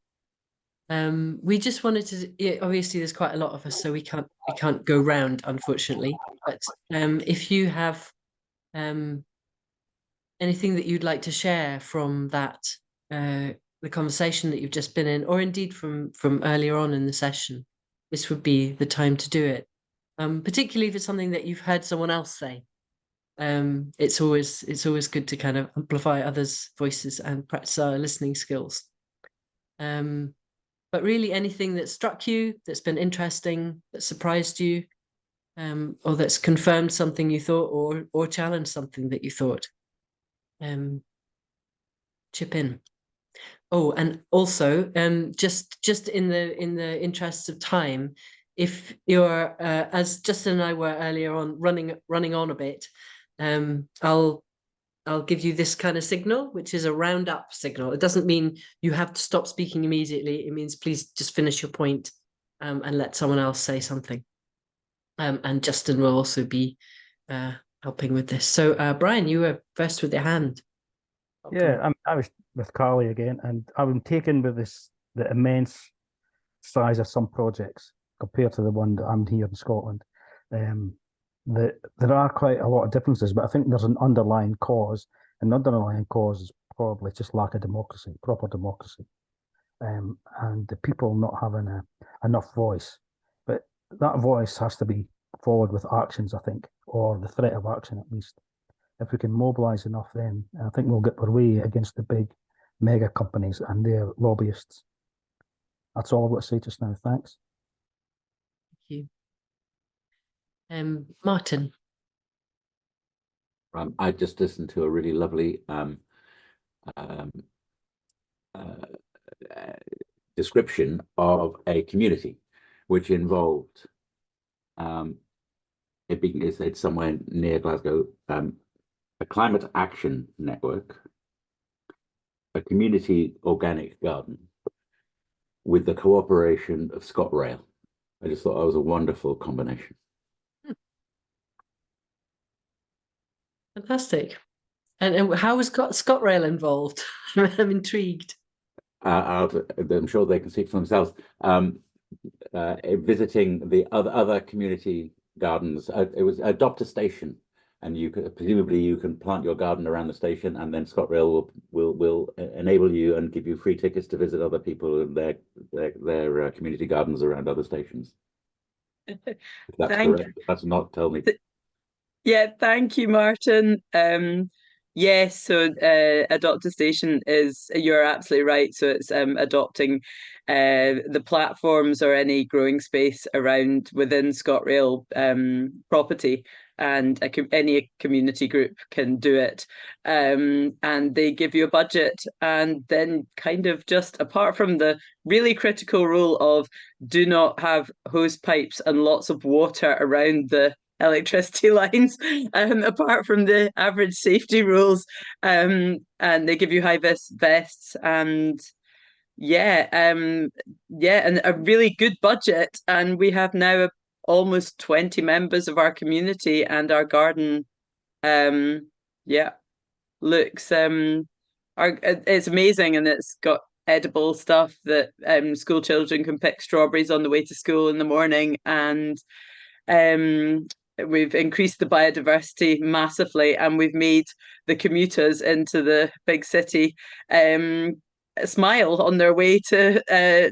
A: We just wanted to, obviously there's quite a lot of us, so we can't go round, unfortunately. But if you have anything that you'd like to share from that, the conversation that you've just been in, or indeed from earlier on in the session, this would be the time to do it. Particularly if it's something that you've heard someone else say. It's always good to kind of amplify others' voices and practice our listening skills. But really anything that struck you, that's been interesting, that surprised you, or that's confirmed something you thought, or challenged something that you thought. Chip in. Oh, and also, just in the interests of time, if you're as Justin and I were earlier on running on a bit, I'll give you this kind of signal, which is a roundup signal. It doesn't mean you have to stop speaking immediately. It means please just finish your point, and let someone else say something. And Justin will also be helping with this. So Brian, you were first with your hand. Welcome.
E: Yeah, I was with Carly again, and I've been taken with the immense size of some projects compared to the one that I'm here in Scotland. There are quite a lot of differences, but I think there's an underlying cause, and the underlying cause is probably just lack of democracy, proper democracy, and the people not having enough voice. But that voice has to be followed with actions, I think, or the threat of action at least. If we can mobilise enough, then I think we'll get our way against the big mega companies and their lobbyists. That's all I've got to say just now. Thanks.
A: Thank you. Martin.
F: I just listened to a really lovely description of a community, which involved it's somewhere near Glasgow, a climate action network, a community organic garden, with the cooperation of ScotRail. I just thought that was a wonderful combination.
A: Fantastic. And how was ScotRail involved? I'm intrigued.
F: I'm sure they can speak for themselves. Visiting the other community gardens, it was adopt a station, and you could presumably plant your garden around the station, and then ScotRail will enable you and give you free tickets to visit other people in their community gardens around other stations. If that's correct. If that's not, tell me.
G: Yeah, thank you, Martin. Yes, so Adopt a Station is, you're absolutely right. So it's adopting the platforms or any growing space around within ScotRail property, and any community group can do it. And they give you a budget, and then kind of just, apart from the really critical rule of do not have hose pipes and lots of water around the electricity lines, apart from the average safety rules, and they give you high vis vests, and yeah, and a really good budget, and we have now almost 20 members of our community, and our garden looks it's amazing, and it's got edible stuff that school children can pick strawberries on the way to school in the morning, and we've increased the biodiversity massively, and we've made the commuters into the big city smile on their way to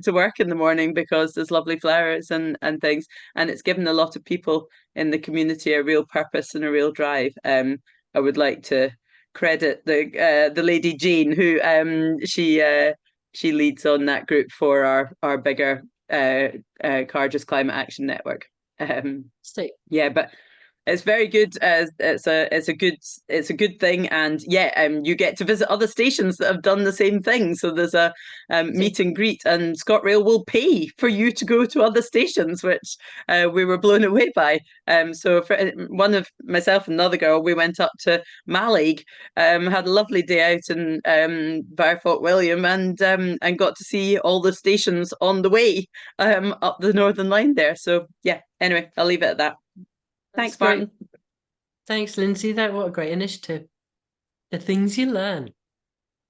G: work in the morning, because there's lovely flowers and things, and it's given a lot of people in the community a real purpose and a real drive. I would like to credit the lady Jane, who she leads on that group for our bigger Cargers Climate Action Network. Yeah, but it's very good. It's a good thing, and you get to visit other stations that have done the same thing. So there's a meet and greet, and ScotRail will pay for you to go to other stations, which we were blown away by. So for one of myself and another girl, we went up to Mallaig, had a lovely day out in Barfort William, and got to see all the stations on the way up the Northern Line there. So yeah, anyway, I'll leave it at that. Thanks, Martin.
A: Thanks, Lindsay. What a great initiative. The things you learn.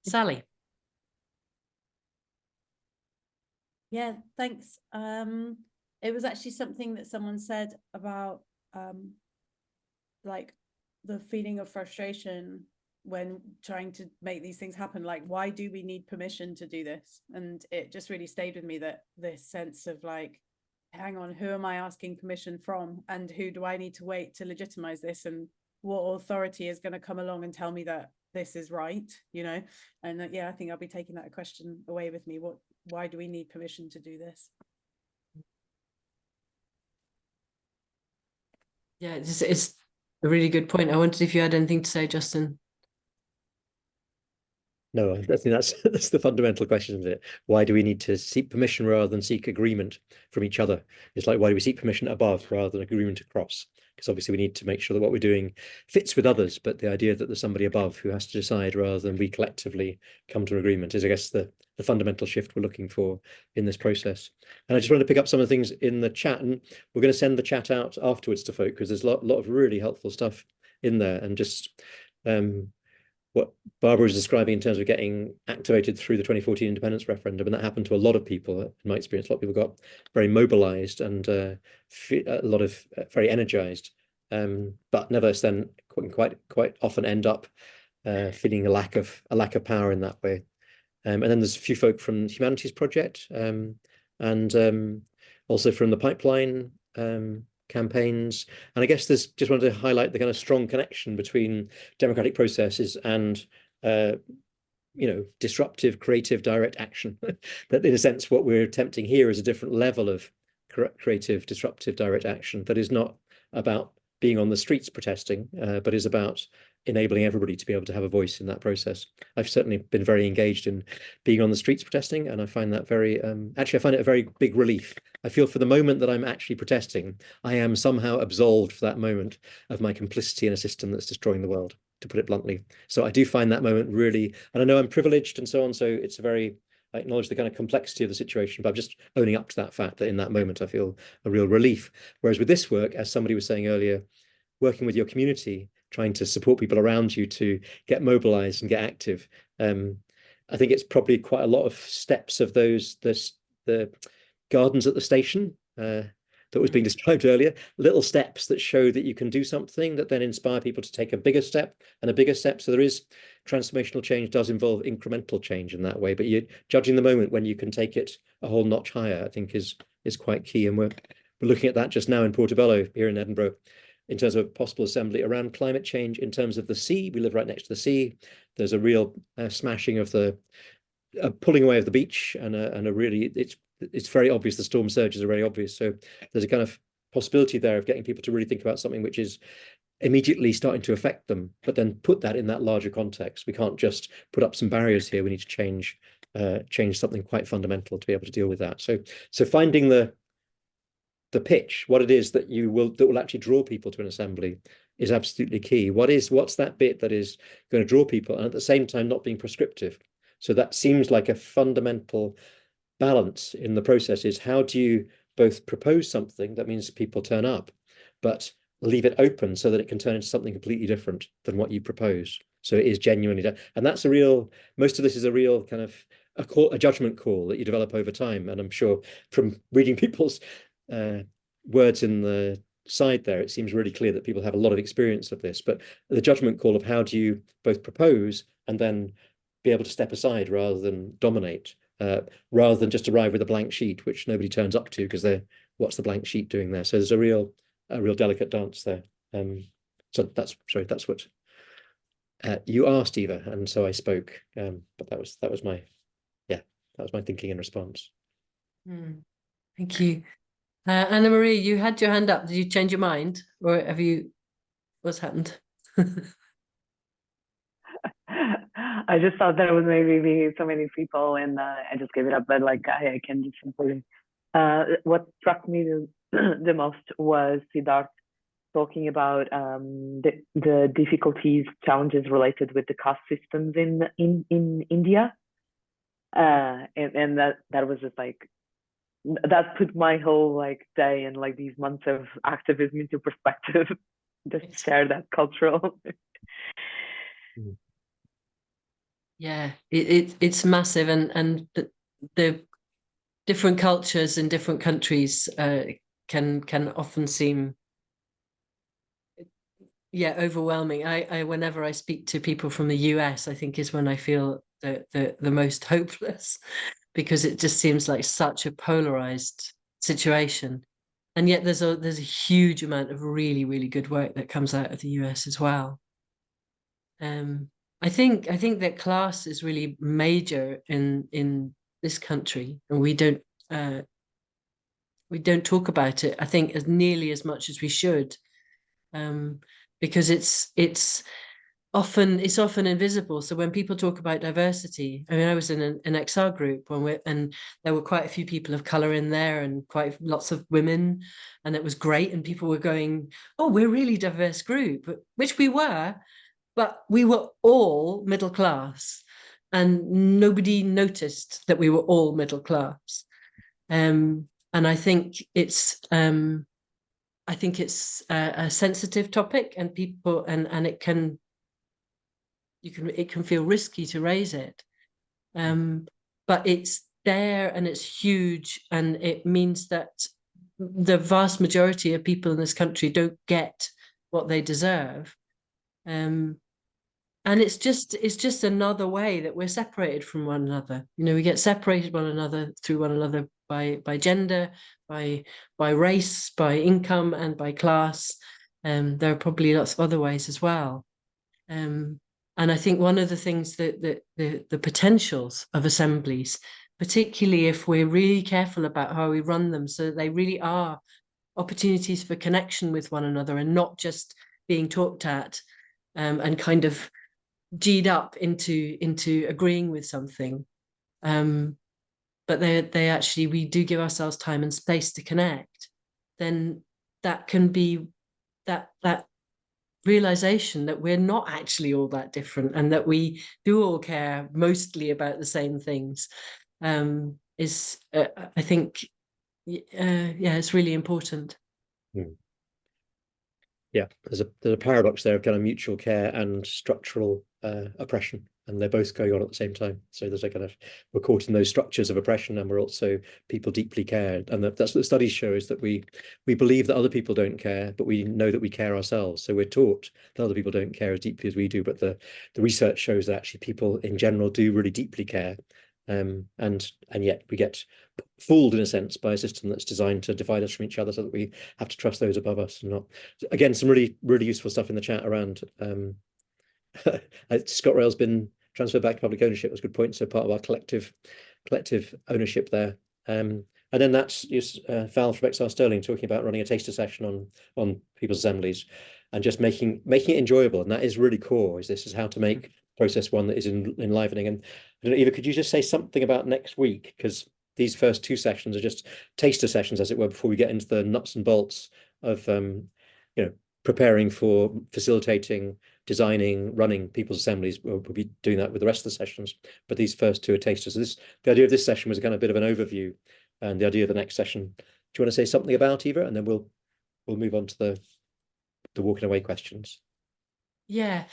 A: Sally.
H: Yeah, thanks. It was actually something that someone said about like the feeling of frustration when trying to make these things happen. Like, why do we need permission to do this? And it just really stayed with me, that this sense of like, hang on, who am I asking permission from, and who do I need to wait to legitimize this, and what authority is going to come along and tell me that this is right, you know? And yeah, I think I'll be taking that question away with me. Why do we need permission to do this?
A: Yeah, it's a really good point. I wondered if you had anything to say, Justin.
B: No, I think that's the fundamental question, isn't it? Why do we need to seek permission rather than seek agreement from each other? It's like, why do we seek permission above rather than agreement across? Because obviously we need to make sure that what we're doing fits with others, but the idea that there's somebody above who has to decide rather than we collectively come to an agreement is, I guess, the fundamental shift we're looking for in this process. And I just wanted to pick up some of the things in the chat, and we're going to send the chat out afterwards to folk, because there's a lot of really helpful stuff in there, and just what Barbara was describing in terms of getting activated through the 2014 independence referendum, and that happened to a lot of people. In my experience, a lot of people got very mobilized and a lot of very energized, but nevertheless then quite often end up feeling a lack of power in that way. And then there's a few folk from the Humanities Project, and also from the Pipeline campaigns. And I guess there's just wanted to highlight the kind of strong connection between democratic processes and disruptive, creative, direct action. That in a sense what we're attempting here is a different level of creative, disruptive, direct action that is not about being on the streets protesting, but is about enabling everybody to be able to have a voice in that process. I've certainly been very engaged in being on the streets protesting, and I find that very, actually I find it a very big relief. I feel for the moment that I'm actually protesting, I am somehow absolved for that moment of my complicity in a system that's destroying the world, to put it bluntly. So I do find that moment really, and I know I'm privileged and so on, so it's I acknowledge the kind of complexity of the situation, but I'm just owning up to that fact that in that moment I feel a real relief. Whereas with this work, as somebody was saying earlier, working with your community, trying to support people around you to get mobilized and get active. I think it's probably quite a lot of steps of the gardens at the station that was being described earlier, little steps that show that you can do something that then inspire people to take a bigger step and a bigger step. So there is transformational change does involve incremental change in that way, but you're judging the moment when you can take it a whole notch higher, I think is quite key. And we're looking at that just now in Portobello here in Edinburgh. in terms of possible assembly around climate change, in terms of the sea. We live right next to the sea. There's a real smashing of the pulling away of the beach, and a really, it's very obvious the storm surges are very obvious. So there's a kind of possibility there of getting people to really think about something which is immediately starting to affect them, but then put that in that larger context. We can't just put up some barriers here. We need to change something quite fundamental to be able to deal with that. So finding the pitch, what it is that will actually draw people to an assembly, is absolutely key. What's that bit that is going to draw people, and at the same time not being prescriptive? So that seems like a fundamental balance in the process, is how do you both propose something that means people turn up, but leave it open so that it can turn into something completely different than what you propose. So it is genuinely done. And that's most of this is a real kind of a judgment call that you develop over time. And I'm sure from reading people's words in the side there, it seems really clear that people have a lot of experience of this, but the judgment call of how do you both propose and then be able to step aside rather than dominate, rather than just arrive with a blank sheet, which nobody turns up to because what's the blank sheet doing there? So there's a real delicate dance there. So that's what you asked, Eva, and so I spoke. But that was my thinking in response.
A: Thank you. Anna Marie, you had your hand up. Did you change your mind, or what's happened?
I: I just thought there was maybe be so many people, and I just gave it up. But like I can just simply. What struck me the most was Siddharth talking about the difficulties, challenges related with the caste systems in India, and that was just like, that put my whole like day and like these months of activism into perspective. Just share that cultural.
A: Yeah, it's massive, and the different cultures in different countries can often seem overwhelming. I whenever I speak to people from the US, I think is when I feel the most hopeless, because it just seems like such a polarized situation, and yet there's a huge amount of really, really good work that comes out of the US as well. I think that class is really major in this country, and we don't talk about it, I think, as nearly as much as we should, because it's often invisible. So when people talk about diversity, I mean, I was in an XR group and there were quite a few people of color in there, and quite lots of women, and it was great, and people were going, oh, we're a really diverse group, which we were, but we were all middle class, and nobody noticed that we were all middle class. And I think it's a sensitive topic, and people and it can feel risky to raise it, but it's there and it's huge, and it means that the vast majority of people in this country don't get what they deserve. And it's just another way that we're separated from one another. You know, we get separated one another by gender, by race, by income, and by class. There are probably lots of other ways as well. And I think one of the things that the potentials of assemblies, particularly if we're really careful about how we run them, so that they really are opportunities for connection with one another, and not just being talked at and kind of G'd up into agreeing with something, but they actually, we do give ourselves time and space to connect, then that can be that realization that we're not actually all that different, and that we do all care mostly about the same things, is I think it's really important.
B: Yeah, there's a paradox there of kind of mutual care and structural oppression, and they're both going on at the same time. So there's a kind of, we're caught in those structures of oppression, and we're also, people deeply care, and that's what the studies show, is that we believe that other people don't care, but we know that we care ourselves. So we're taught that other people don't care as deeply as we do, but the research shows that actually people in general do really deeply care, and yet we get fooled in a sense by a system that's designed to divide us from each other, so that we have to trust those above us and not. Again, some really useful stuff in the chat around ScotRail's been transferred back to public ownership. Was a good point. So part of our collective ownership there. And then that's Val from XR Sterling talking about running a taster session on people's assemblies and just making it enjoyable. And that is really core. This is how to make process one that is enlivening. And I don't know, Eva, could you just say something about next week? Because these first two sessions are just taster sessions, as it were, before we get into the nuts and bolts of preparing for facilitating, designing, running people's assemblies. We'll be doing that with the rest of the sessions, but these first two are tasters. So the idea of this session was a kind of bit of an overview, and the idea of the next session. Do you want to say something about, Eva, and then we'll move on to the walking away questions?
A: Yeah.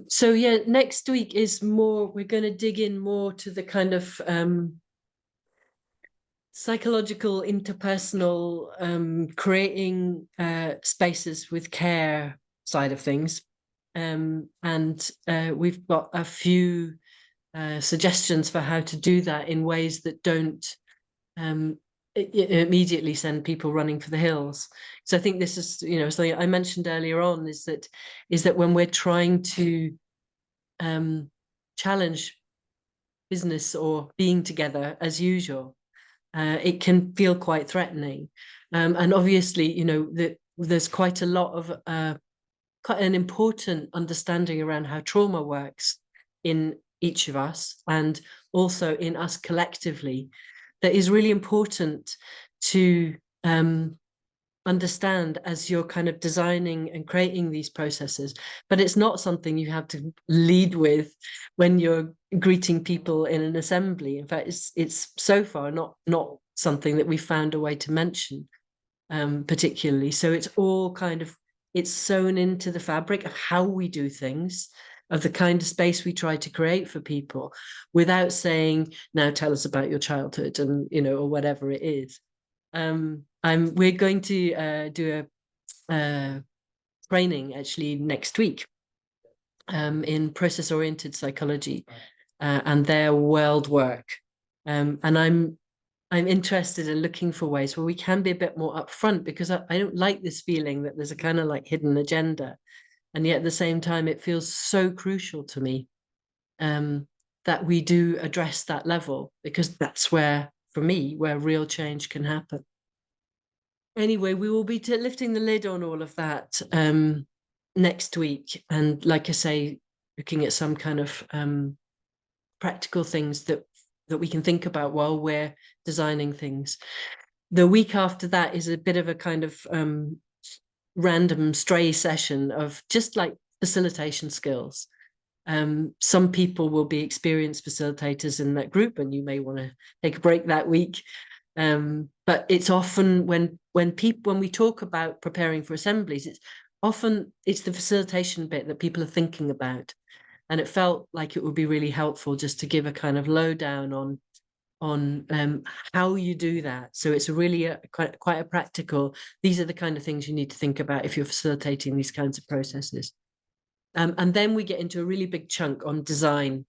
A: So yeah, next week is more, we're going to dig in more to the kind of psychological, interpersonal, creating spaces with care side of things. And we've got a few suggestions for how to do that in ways that don't immediately send people running for the hills. So I think this is, something I mentioned earlier on, is that when we're trying to challenge business or being together as usual, it can feel quite threatening. And obviously, there's quite a lot of quite an important understanding around how trauma works in each of us, and also in us collectively, that is really important to understand as you're kind of designing and creating these processes. But it's not something you have to lead with when you're greeting people in an assembly. In fact, it's so far not something that we found a way to mention particularly. So it's all kind of, it's sewn into the fabric of how we do things, of the kind of space we try to create for people, without saying, now tell us about your childhood, and or whatever it is. We're going to do a training actually next week in process-oriented psychology and their world work, and I'm interested in looking for ways where we can be a bit more upfront, because I don't like this feeling that there's a kind of like hidden agenda. And yet at the same time, it feels so crucial to me that we do address that level, because that's where, for me, where real change can happen. Anyway, we will be lifting the lid on all of that next week. And like I say, looking at some kind of practical things that we can think about while we're designing things. The week after that is a bit of a kind of random stray session of just like facilitation skills. Some people will be experienced facilitators in that group, and you may want to take a break that week. But it's often when we talk about preparing for assemblies, it's the facilitation bit that people are thinking about. And it felt like it would be really helpful just to give a kind of lowdown on how you do that. So it's really quite a practical, these are the kind of things you need to think about if you're facilitating these kinds of processes. And then we get into a really big chunk on design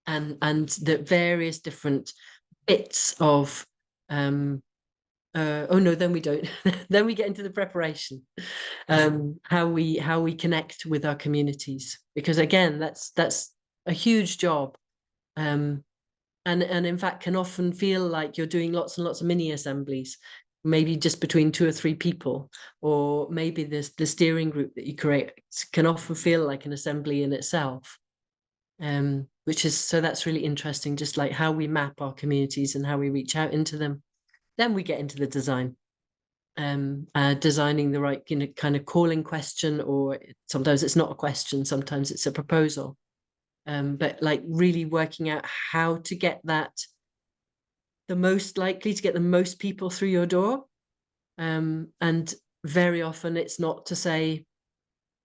A: and the various different bits of oh no, then we don't. Then we get into the preparation, how we connect with our communities, because again, that's a huge job, and in fact can often feel like you're doing lots and lots of mini assemblies, maybe just between 2 or 3 people, or maybe the steering group that you create can often feel like an assembly in itself, which is, so that's really interesting, just like how we map our communities and how we reach out into them. Then we get into the design, designing the right kind of calling question, or sometimes it's not a question, sometimes it's a proposal, but like really working out how to get that the most likely to get the most people through your door, and very often it's not to say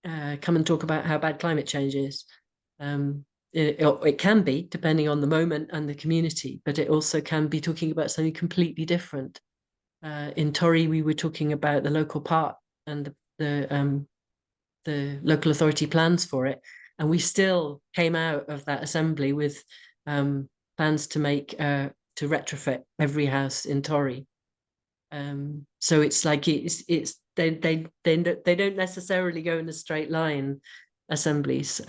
A: come and talk about how bad climate change is. It can be, depending on the moment and the community, but it also can be talking about something completely different. In Torry, we were talking about the local park and the local authority plans for it, and we still came out of that assembly with plans to make to retrofit every house in Torry. So it's like they don't necessarily go in a straight line, Assemblies.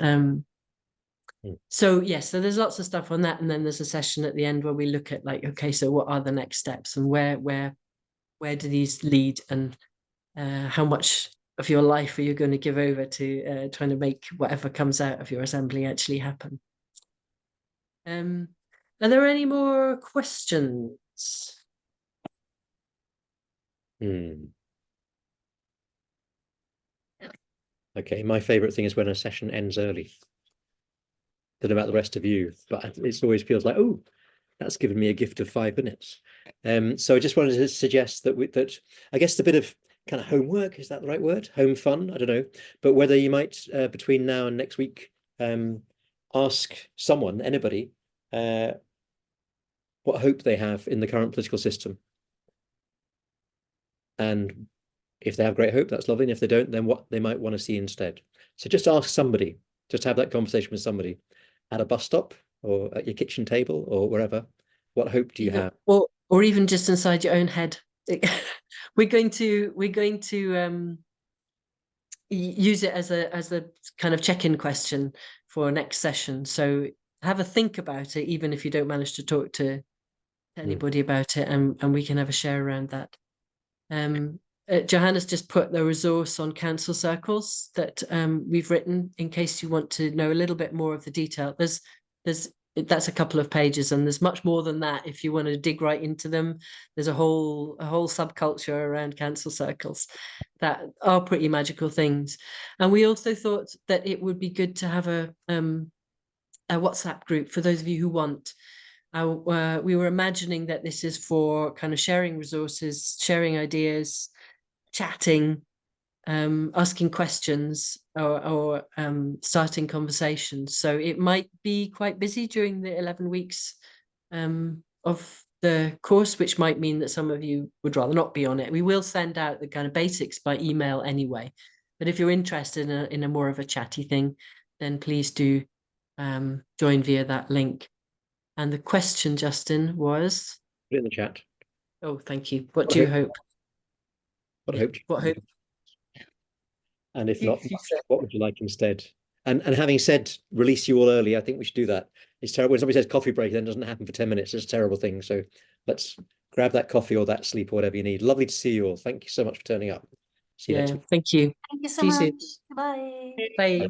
A: So yes, so there's lots of stuff on that, and then there's a session at the end where we look at like, okay, so what are the next steps, and where do these lead, and how much of your life are you going to give over to trying to make whatever comes out of your assembly actually happen. Are there any more questions?
B: Okay, my favorite thing is when a session ends early. Don't know about the rest of you, but it always feels like, oh, that's given me a gift of 5 minutes. So I just wanted to suggest that I guess the bit of kind of homework, is that the right word? Home fun? I don't know. But whether you might, between now and next week, ask someone, anybody, what hope they have in the current political system. And if they have great hope, that's lovely. And if they don't, then what they might want to see instead. So just ask somebody, just have that conversation with somebody at a bus stop or at your kitchen table or wherever. What hope do you have?
A: Or even just inside your own head. We're going to use it as a kind of check-in question for next session. So have a think about it, even if you don't manage to talk to anybody about it, and we can have a share around that. Johanna's just put the resource on council circles that we've written in case you want to know a little bit more of the detail. That's a couple of pages, and there's much more than that if you want to dig right into them. There's a whole subculture around council circles that are pretty magical things. And we also thought that it would be good to have a WhatsApp group for those of you who want. We were imagining that this is for kind of sharing resources, sharing ideas, chatting, asking questions, or starting conversations. So it might be quite busy during the 11 weeks of the course, which might mean that some of you would rather not be on it. We will send out the kind of basics by email anyway. But if you're interested in a more of a chatty thing, then please do join via that link. And the question, Justin, was?
B: Put it in the chat.
A: Oh, thank you. What do you hope?
B: What hope?
A: What hope?
B: And if not, what would you like instead? And having said release you all early, I think we should do that. It's terrible when somebody says coffee break, then it doesn't happen for 10 minutes. It's a terrible thing. So let's grab that coffee or that sleep or whatever you need. Lovely to see you all. Thank you so much for turning up. See you next week.
A: Thank you.
J: Thank you so
A: See you
J: much.
A: soon.
J: Bye.
A: Bye.